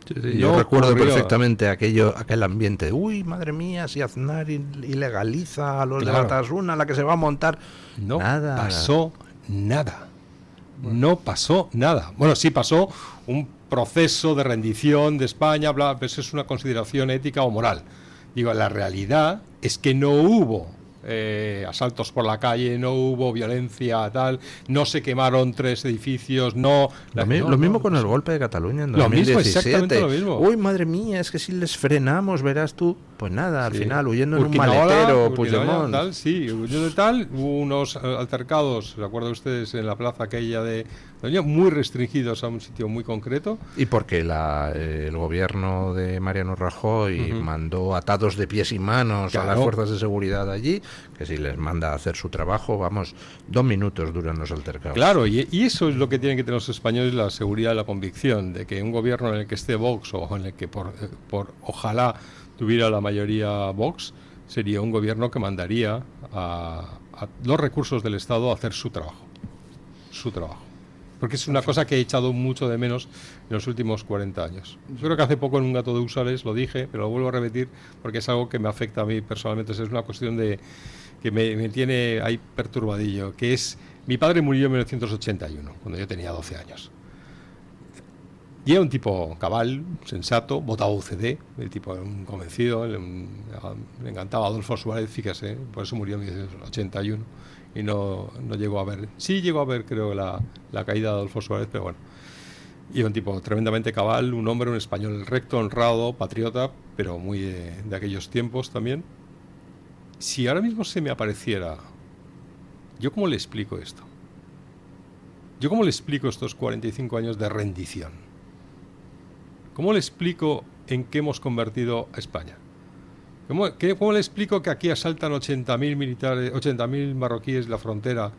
Sí, yo recuerdo perfectamente aquel ambiente de, uy, madre mía, si Aznar ilegaliza a los de Batasuna, la que se va a montar. No pasó nada. No pasó nada. Bueno, sí pasó un proceso de rendición de España, bla, pero eso es una consideración ética o moral. Digo, la realidad es que no hubo asaltos por la calle, no hubo violencia, tal, no se quemaron 3 edificios, lo mismo con el golpe de Cataluña en 2017. Lo mismo, exactamente lo mismo. Uy, madre mía, es que si les frenamos, verás tú. Pues nada, al final, huyendo en un maletero, Puigdemont. Hubo unos altercados, ¿recuerdan ustedes? En la plaza aquella de muy restringidos a un sitio muy concreto. Y porque el gobierno de Mariano Rajoy mandó atados de pies y manos a las fuerzas de seguridad allí, que si les manda a hacer su trabajo, 2 minutos duran los altercados. Claro, y eso es lo que tienen que tener los españoles, la seguridad y la convicción de que un gobierno en el que esté Vox, o en el que ojalá tuviera la mayoría Vox, sería un gobierno que mandaría a los recursos del Estado a hacer su trabajo. Porque es una cosa que he echado mucho de menos en los últimos 40 años. Yo creo que hace poco en Un gato de Úsares lo dije, pero lo vuelvo a repetir porque es algo que me afecta a mí personalmente. Es una cuestión que me tiene ahí perturbadillo, que es: mi padre murió en 1981, cuando yo tenía 12 años. Y era un tipo cabal, sensato, votaba UCD, el tipo era un convencido, le encantaba Adolfo Suárez, fíjese, por eso murió en 1981 y no llegó a ver. Sí llegó a ver, creo, la caída de Adolfo Suárez, pero bueno. Y era un tipo tremendamente cabal, un hombre, un español recto, honrado, patriota, pero muy de aquellos tiempos también. Si ahora mismo se me apareciera, ¿yo cómo le explico esto? ¿Yo cómo le explico estos 45 años de rendición? ¿Cómo le explico en qué hemos convertido a España? ¿Cómo le explico que aquí asaltan 80.000 militares, 80.000 marroquíes la frontera?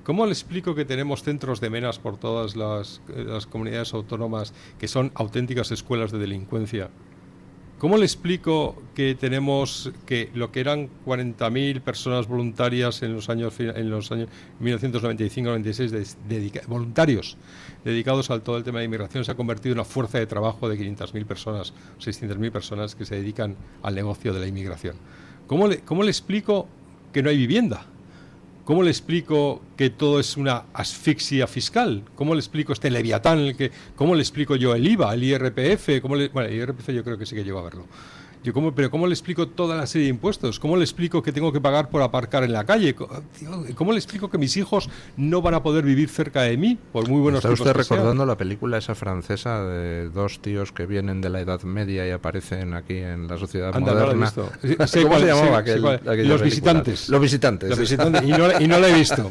¿Cómo le explico que tenemos centros de menas por todas las comunidades autónomas que son auténticas escuelas de delincuencia? ¿Cómo le explico que tenemos que lo que eran 40.000 personas voluntarias en los años 1995-96 voluntarios dedicados a todo el tema de inmigración se ha convertido en una fuerza de trabajo de 500.000 personas, 600.000 personas que se dedican al negocio de la inmigración? ¿Cómo le explico que no hay vivienda? ¿Cómo le explico que todo es una asfixia fiscal? ¿Cómo le explico este leviatán? ¿Cómo le explico yo el IVA, el IRPF? El IRPF yo creo que sí que llego a verlo. Pero ¿cómo le explico toda la serie de impuestos? ¿Cómo le explico que tengo que pagar por aparcar en la calle? ¿Cómo le explico que mis hijos no van a poder vivir cerca de mí, por muy buenos tipos que sean? ¿Está usted recordando la película esa francesa de dos tíos que vienen de la Edad Media y aparecen aquí en la sociedad moderna? No la he visto. ¿Cómo se llamaba aquella Los película? visitantes. Los visitantes. Los visitantes. Y no la he visto.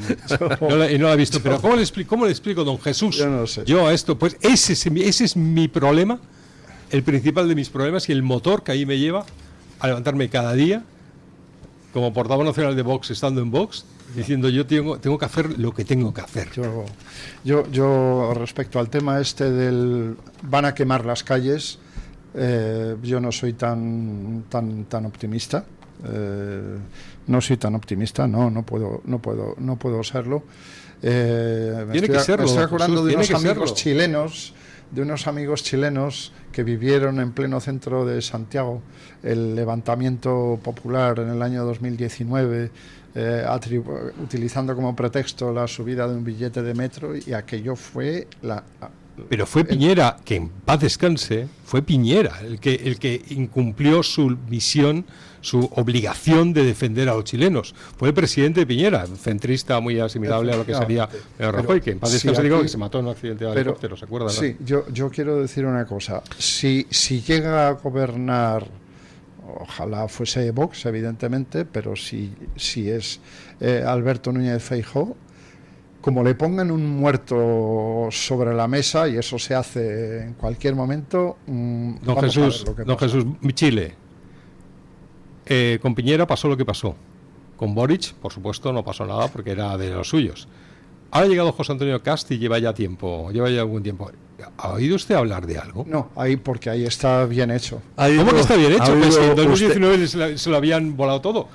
Y no la he visto. Pero ¿cómo le explico, don Jesús? Yo no sé. Yo a esto, pues ese es mi problema, el principal de mis problemas y el motor que ahí me lleva a levantarme cada día como portavoz nacional de Vox, estando en Vox, diciendo yo tengo que hacer lo que tengo que hacer. Yo respecto al tema este del van a quemar las calles, yo no soy tan optimista. No soy tan optimista, no puedo serlo. Tiene que serlo. Me estoy acordando de Jesús, unos amigos chilenos que vivieron en pleno centro de Santiago el levantamiento popular en el año 2019, utilizando como pretexto la subida de un billete de metro, y aquello fue Pero fue Piñera, que en paz descanse, fue Piñera el que incumplió su misión, su obligación de defender a los chilenos. Fue el presidente Piñera, centrista muy asimilable a lo que sería Rajoy, que en paz descanse, digo, que se mató en un accidente de helicóptero, ¿se acuerdan? Sí, yo quiero decir una cosa. Si llega a gobernar, ojalá fuese Vox, evidentemente, pero si es Alberto Núñez Feijóo, como le pongan un muerto sobre la mesa, y eso se hace en cualquier momento, Don Jesús, Chile, con Piñera pasó lo que pasó. Con Boric, por supuesto, no pasó nada porque era de los suyos. Ahora ha llegado José Antonio Cast y lleva ya algún tiempo. ¿Ha oído usted hablar de algo? No, porque ahí está bien hecho. ¿Cómo que está bien hecho? Pues en 2019 se lo habían volado todo.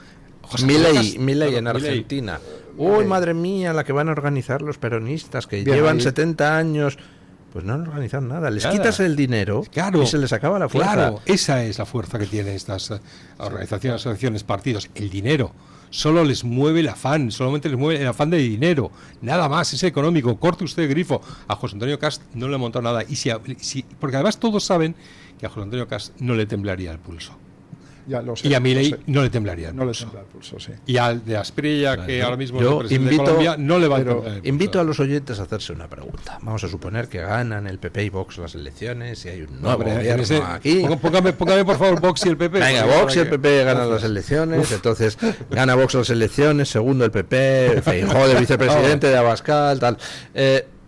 Milei en Argentina. Uy, madre mía, la que van a organizar los peronistas, que llevan 70 años. Pues no han organizado nada. Les quitas el dinero y se les acaba la fuerza. Claro, esa es la fuerza que tienen estas organizaciones, asociaciones, partidos. El dinero. Solo les mueve el afán, solamente les mueve el afán de dinero. Nada más, es económico. Corte usted el grifo. A José Antonio Cast no le ha montado nada. Porque además todos saben que a José Antonio Cast no le temblaría el pulso. Ya lo sé, y a Milei no le temblaría el pulso. No le tembla el pulso, sí. Y al de Asprilla, que ahora mismo es el presidente de Colombia, no le va a temblar el pulso. Invito a los oyentes a hacerse una pregunta. Vamos a suponer que ganan el PP y Vox las elecciones y hay un nuevo gobierno aquí. Póngame por favor Vox y el PP. Venga, Vox y el PP ganan las elecciones, entonces gana Vox las elecciones, segundo el PP, Feijóo de vicepresidente de Abascal, tal.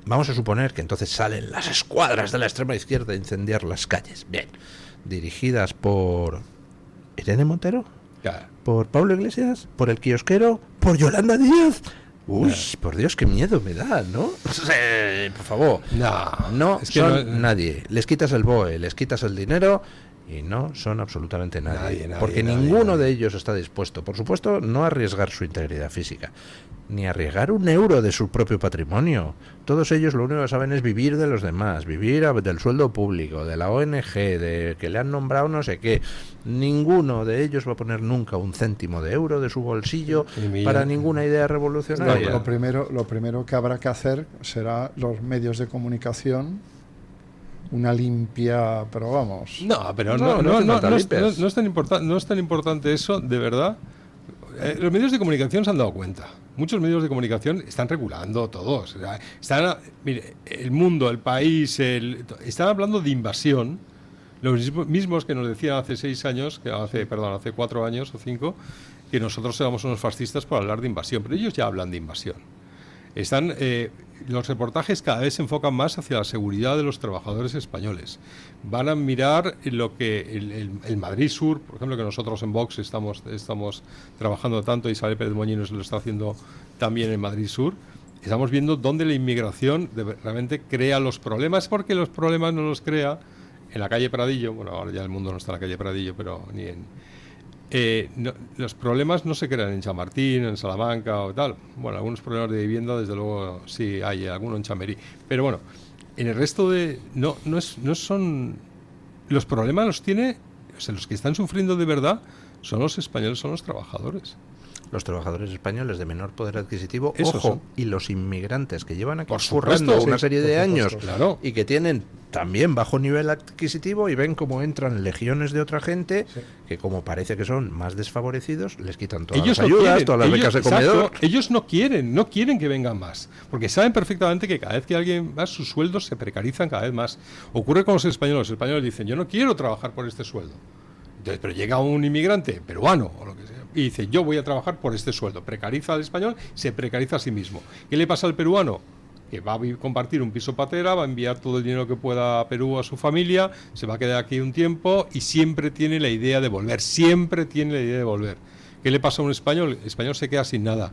Vamos a suponer que entonces salen las escuadras de la extrema izquierda a incendiar las calles. Bien, dirigidas por Irene Montero, por Pablo Iglesias, por el kiosquero, por Yolanda Díaz. Uy, por Dios, qué miedo me da, ¿no? Por favor. No es que son nadie. Les quitas el BOE, les quitas el dinero y no son absolutamente nadie. Porque ninguno de ellos está dispuesto, por supuesto, no a arriesgar su integridad física, ni a arriesgar un euro de su propio patrimonio. Todos ellos lo único que saben es vivir de los demás, vivir del sueldo público, de la ONG, de que le han nombrado no sé qué. Ninguno de ellos va a poner nunca un céntimo de euro de su bolsillo para ninguna idea revolucionaria. Lo primero que habrá que hacer será los medios de comunicación, una limpia, pero vamos. No, pero no es tan importante eso, de verdad. Los medios de comunicación se han dado cuenta. Muchos medios de comunicación están regulando todos. Mire, el mundo, el país, están hablando de invasión. Los mismos que nos decían hace 6 años, hace 4 años o 5, que nosotros éramos unos fascistas por hablar de invasión. Pero ellos ya hablan de invasión. Los reportajes cada vez se enfocan más hacia la seguridad de los trabajadores españoles. Van a mirar lo que el Madrid Sur, por ejemplo, que nosotros en Vox estamos trabajando tanto, Isabel Pérez Moñinos lo está haciendo también en Madrid Sur. Estamos viendo dónde la inmigración realmente crea los problemas, porque los problemas no los crea en la calle Pradillo. Bueno, ahora ya el mundo no está en la calle Pradillo, pero ni en... los problemas no se crean en Chamartín, en Salamanca o tal. Bueno, algunos problemas de vivienda, desde luego, sí hay alguno en Chamberí. Pero bueno, en el resto no son... Los problemas los tiene... O sea, los que están sufriendo de verdad son los españoles, son los trabajadores. los trabajadores españoles de menor poder adquisitivo, Esos ojo, son. y los inmigrantes que llevan aquí Por currando supuesto, una sí, serie por de supuesto, años claro. y que tienen también bajo nivel adquisitivo y ven cómo entran legiones de otra gente que, como parece que son más desfavorecidos, les quitan todas las ayudas, todas las becas de comedor. Exacto, ellos no quieren que vengan más, porque saben perfectamente que cada vez que alguien va, sus sueldos se precarizan cada vez más. Ocurre con los españoles dicen, yo no quiero trabajar por este sueldo. Entonces, pero llega un inmigrante peruano o lo que sea y dice, yo voy a trabajar por este sueldo. Precariza al español, se precariza a sí mismo. ¿Qué le pasa al peruano? Que va a compartir un piso patera, va a enviar todo el dinero que pueda a Perú a su familia, se va a quedar aquí un tiempo y siempre tiene la idea de volver, ¿Qué le pasa a un español? El español se queda sin nada.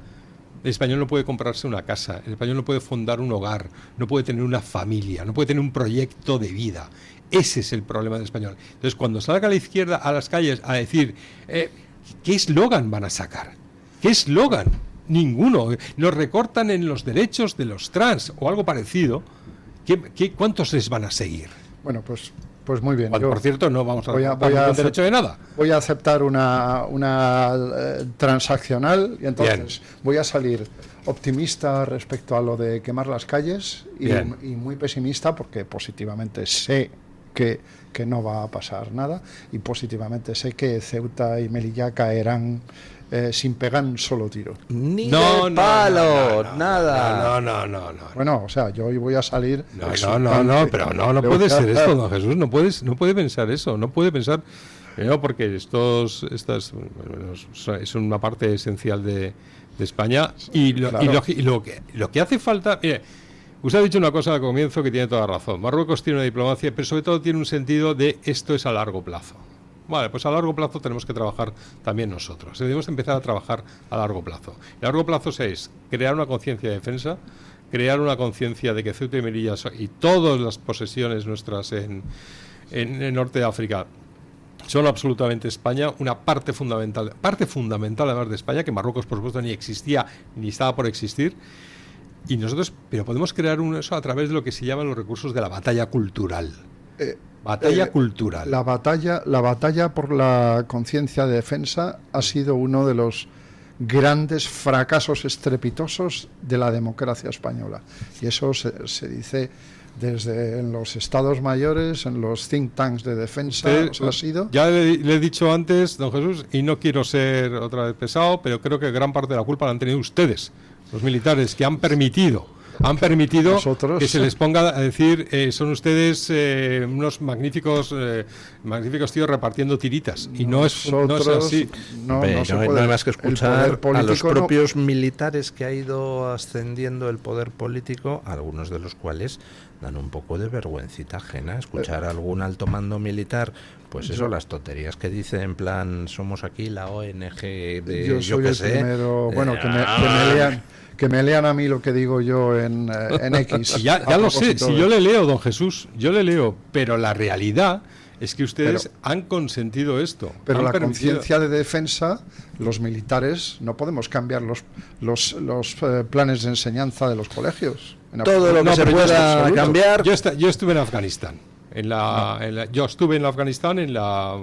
El español no puede comprarse una casa, el español no puede fundar un hogar, no puede tener una familia, no puede tener un proyecto de vida. Ese es el problema del español. Entonces, cuando salga la izquierda a las calles a decir, ¿qué eslogan van a sacar? ¿Qué eslogan? Ninguno. Nos recortan en los derechos de los trans o algo parecido. ¿Cuántos les van a seguir? Bueno, pues muy bien. Por cierto, no vamos a voy dar derecho de nada. Voy a aceptar una transaccional y entonces voy a salir optimista respecto a lo de quemar las calles y muy pesimista porque positivamente sé que no va a pasar nada y positivamente sé que Ceuta y Melilla caerán sin pegar un solo tiro. Ni de palo, nada. No. Bueno, o sea, yo hoy voy a salir. No, pero no puede ser esto, don Jesús. No puede pensar eso. No puede pensar. Porque estas es una parte esencial de España y lo que hace falta. Mire, usted ha dicho una cosa al comienzo que tiene toda la razón. Marruecos tiene una diplomacia, pero sobre todo tiene un sentido de esto es a largo plazo. Vale, pues a largo plazo tenemos que trabajar también nosotros. Debemos empezar a trabajar a largo plazo. A largo plazo es crear una conciencia de defensa, crear una conciencia de que Ceuta y Melilla y todas las posesiones nuestras en el norte de África son absolutamente España, una parte fundamental además de España, que Marruecos por supuesto ni existía ni estaba por existir. Y nosotros, pero podemos crear eso a través de lo que se llaman los recursos de la batalla cultural. Cultural. La batalla por la conciencia de defensa ha sido uno de los grandes fracasos estrepitosos de la democracia española. Y eso se dice desde en los estados mayores, en los think tanks de defensa. Ha sido. Ya le he dicho antes, don Jesús, y no quiero ser otra vez pesado, pero creo que gran parte de la culpa la han tenido ustedes, los militares, que han permitido nosotros, que se les ponga a decir son ustedes unos magníficos tíos repartiendo tiritas y no es así. No hay más que escuchar a los propios militares que ha ido ascendiendo el poder político, algunos de los cuales dan un poco de vergüencita ajena escuchar a algún alto mando militar, pues eso, las tonterías que dice en plan somos aquí la ONG de yo que sé. Primero, bueno, que me lean a mí lo que digo yo en X. ya lo sé, si yo le leo, don Jesús, pero la realidad es que ustedes han consentido esto. Pero la conciencia de defensa, los militares, no podemos cambiar los planes de enseñanza de los colegios. Todo lo que se pueda cambiar. Yo estuve en Afganistán.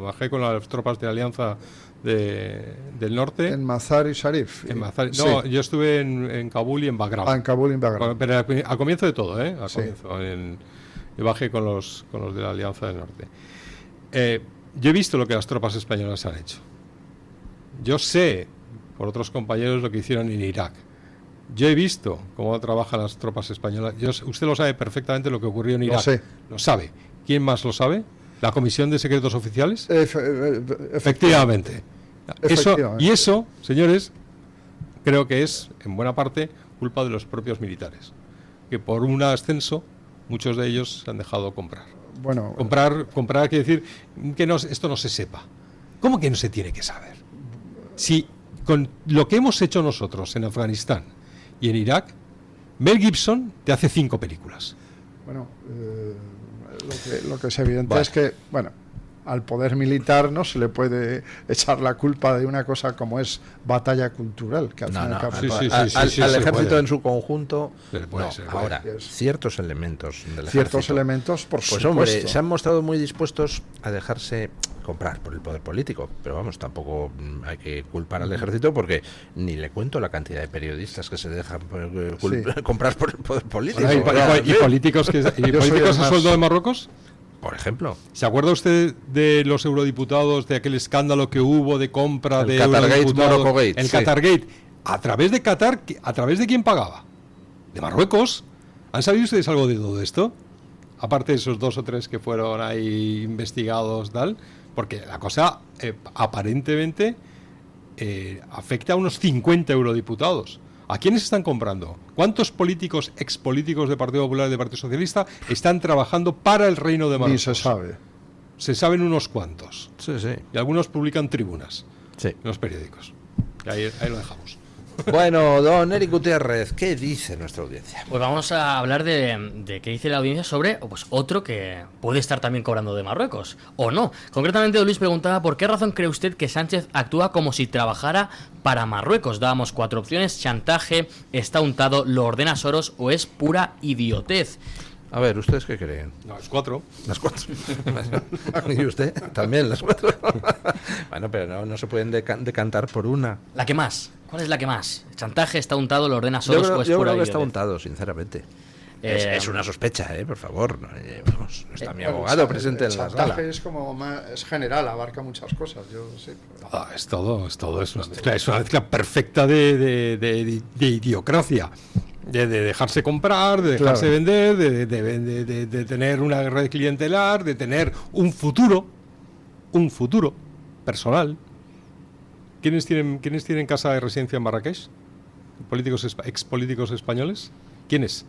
Bajé con las tropas de la Alianza del norte. En Mazar y Sharif. Yo estuve en Kabul y en Bagram. En Kabul y en Bagram. Pero al comienzo de todo, yo bajé con los de la Alianza del Norte. Yo he visto lo que las tropas españolas han hecho. Yo sé, por otros compañeros, lo que hicieron en Irak. Yo he visto cómo trabajan las tropas españolas. Usted lo sabe perfectamente lo que ocurrió en Irak. Lo sé. Lo sabe. ¿Quién más lo sabe? ¿La Comisión de Secretos Oficiales? Efectivamente. Eso, señores, creo que es, en buena parte, culpa de los propios militares. Que por un ascenso, muchos de ellos se han dejado comprar. Bueno, comprar quiere decir que esto no se sepa. ¿Cómo que no se tiene que saber? Si con lo que hemos hecho nosotros en Afganistán y en Irak, Mel Gibson te hace 5 películas. Bueno, lo que es evidente es que, al poder militar no se le puede echar la culpa de una cosa como es batalla cultural, que al al ejército en su conjunto. Ahora, ciertos elementos del ejército, por pues supuesto. Hombre, se han mostrado muy dispuestos a dejarse comprar por el poder político, pero vamos, tampoco hay que culpar al ejército porque ni le cuento la cantidad de periodistas que se dejan comprar por el poder político. ¿Y políticos a sueldo de Marruecos? Por ejemplo. ¿Se acuerda usted de los eurodiputados, de aquel escándalo que hubo de compra de eurodiputados? El Qatargate. ¿A través de Qatar? ¿A través de quién pagaba? ¿De Marruecos? ¿Han sabido ustedes algo de todo esto? Aparte de esos 2 o 3 que fueron ahí investigados, tal, porque la cosa aparentemente afecta a unos 50 eurodiputados. ¿A quiénes están comprando? ¿Cuántos políticos, expolíticos del Partido Popular y del Partido Socialista están trabajando para el Reino de Marruecos? Ni se sabe. Se saben unos cuantos. Sí, sí. Y algunos publican tribunas en los periódicos. Ahí lo dejamos. Bueno, don Eric Gutiérrez, ¿qué dice nuestra audiencia? Pues vamos a hablar de qué dice la audiencia sobre pues, otro que puede estar también cobrando de Marruecos, o no. Concretamente, don Luis preguntaba por qué razón cree usted que Sánchez actúa como si trabajara para Marruecos. Dábamos 4 opciones: chantaje, está untado, lo ordena Soros o es pura idiotez. A ver, ¿ustedes qué creen? No, es 4. Las 4. ¿Y usted? También las 4. Bueno, pero no se pueden decantar por una. ¿La que más? ¿Cuál es la que más? ¿Chantaje, está untado, lo ordena Soros o es yo pura creo que idiotez? está untado, sinceramente. Es una sospecha, por favor. Vamos, no está mi abogado presente en la sala. El chantaje es como es general, abarca muchas cosas. Yo sé. Es todo. Es una mezcla perfecta de idiocracia. De dejarse comprar, de dejarse vender, de tener una red clientelar, de tener un futuro personal. ¿Quiénes tienen casa de residencia en Marrakech? ¿Expolíticos españoles? ¿Quiénes?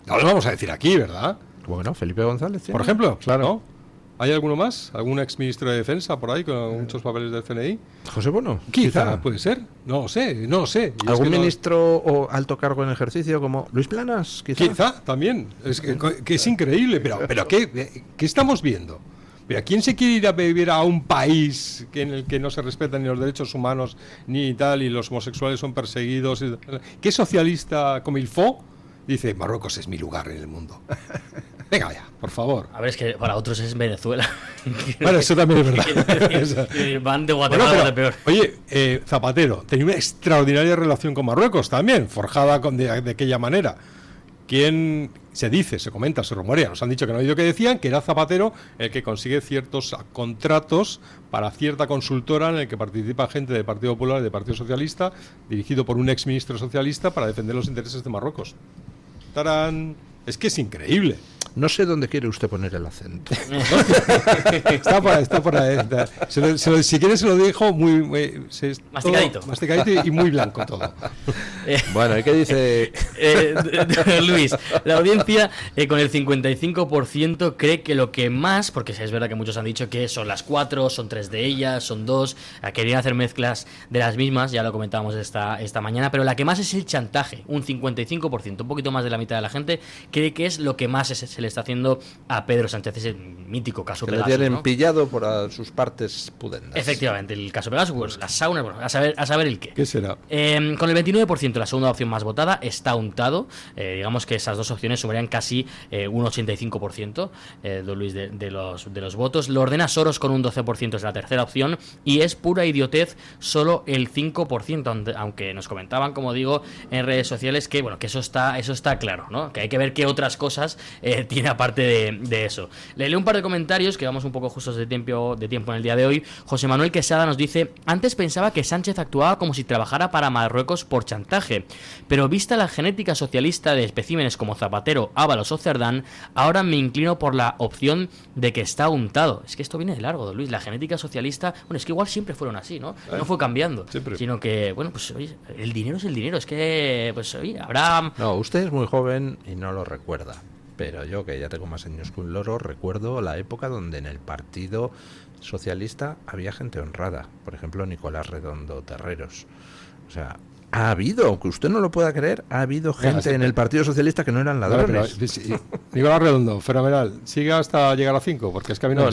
No lo vamos a decir aquí, ¿verdad? Bueno, Felipe González. ¿Sí? Por ejemplo, claro. ¿No? ¿Hay alguno más? ¿Algún exministro de Defensa por ahí con muchos papeles del CNI? José Bono. Quizá, puede ser. No lo sé. ¿Algún ministro o alto cargo en ejercicio como Luis Planas? Quizá también. Es que es increíble. Pero ¿qué estamos viendo? Mira, ¿quién se quiere ir a vivir a un país en el que no se respetan ni los derechos humanos ni tal, y los homosexuales son perseguidos? ¿Qué socialista como Ilfo dice Marruecos es mi lugar en el mundo? Venga ya, por favor. A ver, es que para otros es Venezuela. Bueno, eso también es verdad. Van de Guatemala de peor. Oye, Zapatero tenía una extraordinaria relación con Marruecos también, forjada de aquella manera. ¿Quién se comenta, se rumorea? Nos han dicho que no ha oído que decían que era Zapatero el que consigue ciertos contratos para cierta consultora en el que participa gente del Partido Popular y del Partido Socialista, dirigido por un exministro socialista, para defender los intereses de Marruecos. ¡Tarán! Es que es increíble. No sé dónde quiere usted poner el acento. Está por ahí. Si quiere se lo dejo muy masticadito y muy blanco todo. Bueno, ¿y qué dice Luis? La audiencia con el 55% cree que lo que más, porque es verdad que muchos han dicho que son las 4, son 3 de ellas, son 2, querían hacer mezclas de las mismas, ya lo comentábamos esta mañana, pero la que más es el chantaje. Un 55%, un poquito más de la mitad de la gente cree que es lo que más se le está haciendo a Pedro Sánchez, ese mítico caso que Pegasus, le tienen, ¿no? Pillado por sus partes pudendas. Efectivamente, el caso Pegasus, pues las saunas, bueno, a saber el qué. ¿Qué será? Con el 29%, la segunda opción más votada, está untado. Digamos que esas dos opciones sumarían casi un 85%, don Luis, de los votos. Lo ordena Soros con un 12%, es la tercera opción, y es pura idiotez solo el 5%, aunque nos comentaban, como digo, en redes sociales que bueno, que eso está claro, ¿no? Que hay que ver qué otras cosas tiene aparte de eso. Le leo un par de comentarios que vamos un poco justos de tiempo en el día de hoy. José Manuel Quesada nos dice: antes pensaba que Sánchez actuaba como si trabajara para Marruecos por chantaje, pero vista la genética socialista de especímenes como Zapatero, Ábalos o Cerdán, ahora me inclino por la opción de que está untado. Es que esto viene de largo, don Luis. La genética socialista, bueno, es que igual siempre fueron así, ¿no? No fue cambiando, siempre. Sino que, bueno, pues oye, el dinero es el dinero. Es que, pues oye, habrá... No, usted es muy joven y no lo recuerda. Pero yo, que ya tengo más años que un loro, recuerdo la época donde en el Partido Socialista había gente honrada. Por ejemplo, Nicolás Redondo Terreros. O sea, ha habido, aunque usted no lo pueda creer, ha habido gente en el Partido Socialista que no eran ladrones. Nicolás Redondo, fenomenal. Sigue hasta llegar a 5, porque es que a mí no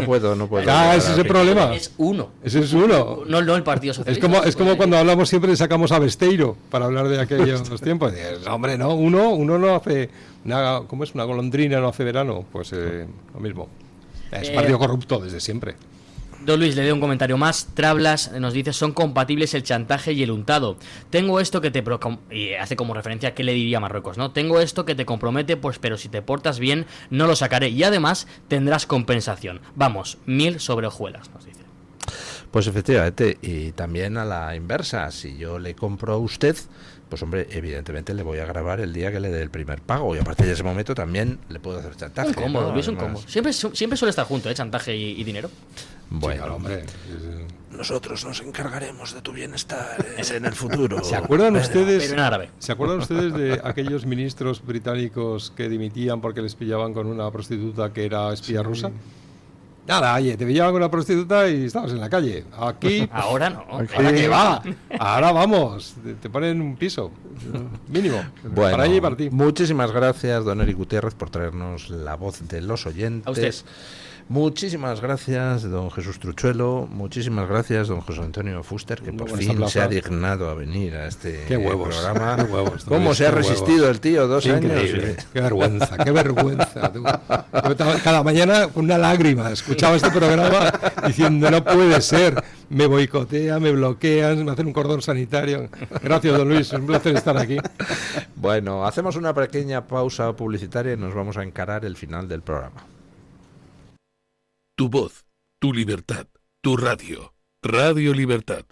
puedo. Ah, ese es el problema. Es uno. Ese es uno. No el Partido Socialista. Es como cuando hablamos siempre sacamos a Besteiro para hablar de aquellos tiempos. Hombre, no, uno no hace ¿cómo es? Una golondrina no hace verano. Pues lo mismo. Es un partido corrupto desde siempre. Don Luis, le doy un comentario más. Trablas nos dice: son compatibles el chantaje y el untado. Tengo esto que te... Y hace como referencia a qué le diría a Marruecos, ¿no? Tengo esto que te compromete, pues pero si te portas bien, no lo sacaré. Y además tendrás compensación. Vamos, 1000 sobre hojuelas, nos dice. Pues efectivamente, y también a la inversa, si yo le compro a usted, pues hombre, evidentemente le voy a grabar el día que le dé el primer pago, y a partir de ese momento también le puedo hacer chantaje. Un cómodo, ¿no? Luis, un Además, cómodo. Siempre suele estar junto, chantaje y dinero. Bueno, Sí, claro, hombre. nosotros nos encargaremos de tu bienestar en el futuro. ¿Se acuerdan ustedes? Pero en árabe. ¿Se acuerdan ustedes de aquellos ministros británicos que dimitían porque les pillaban con una prostituta que era espía rusa? Nada, oye, te pillaban con una prostituta y estabas en la calle. Aquí... Ahora no. ¿Ahora qué va? Ahora vamos, te ponen un piso mínimo, Bueno, para ella y para ti. muchísimas gracias, don Eric Gutiérrez, por traernos la voz de los oyentes. A usted. Muchísimas gracias, don Jesús Truchuelo. Muchísimas gracias, don José Antonio Fuster, que Muy por buena fin esta se ha plaza. dignado a venir a este Qué huevos, programa. qué huevos, ¿Cómo Luis, se ha qué resistido huevos. el tío 2 años? Increíble. Qué vergüenza, qué vergüenza. Tú. Yo cada mañana con una lágrima escuchaba este programa diciendo no puede ser, me boicotean, me bloquean, me hacen un cordón sanitario. Gracias, don Luis, es un placer estar aquí. Bueno, hacemos una pequeña pausa publicitaria y nos vamos a encarar el final del programa. Tu voz, tu libertad, tu radio. Radio Libertad.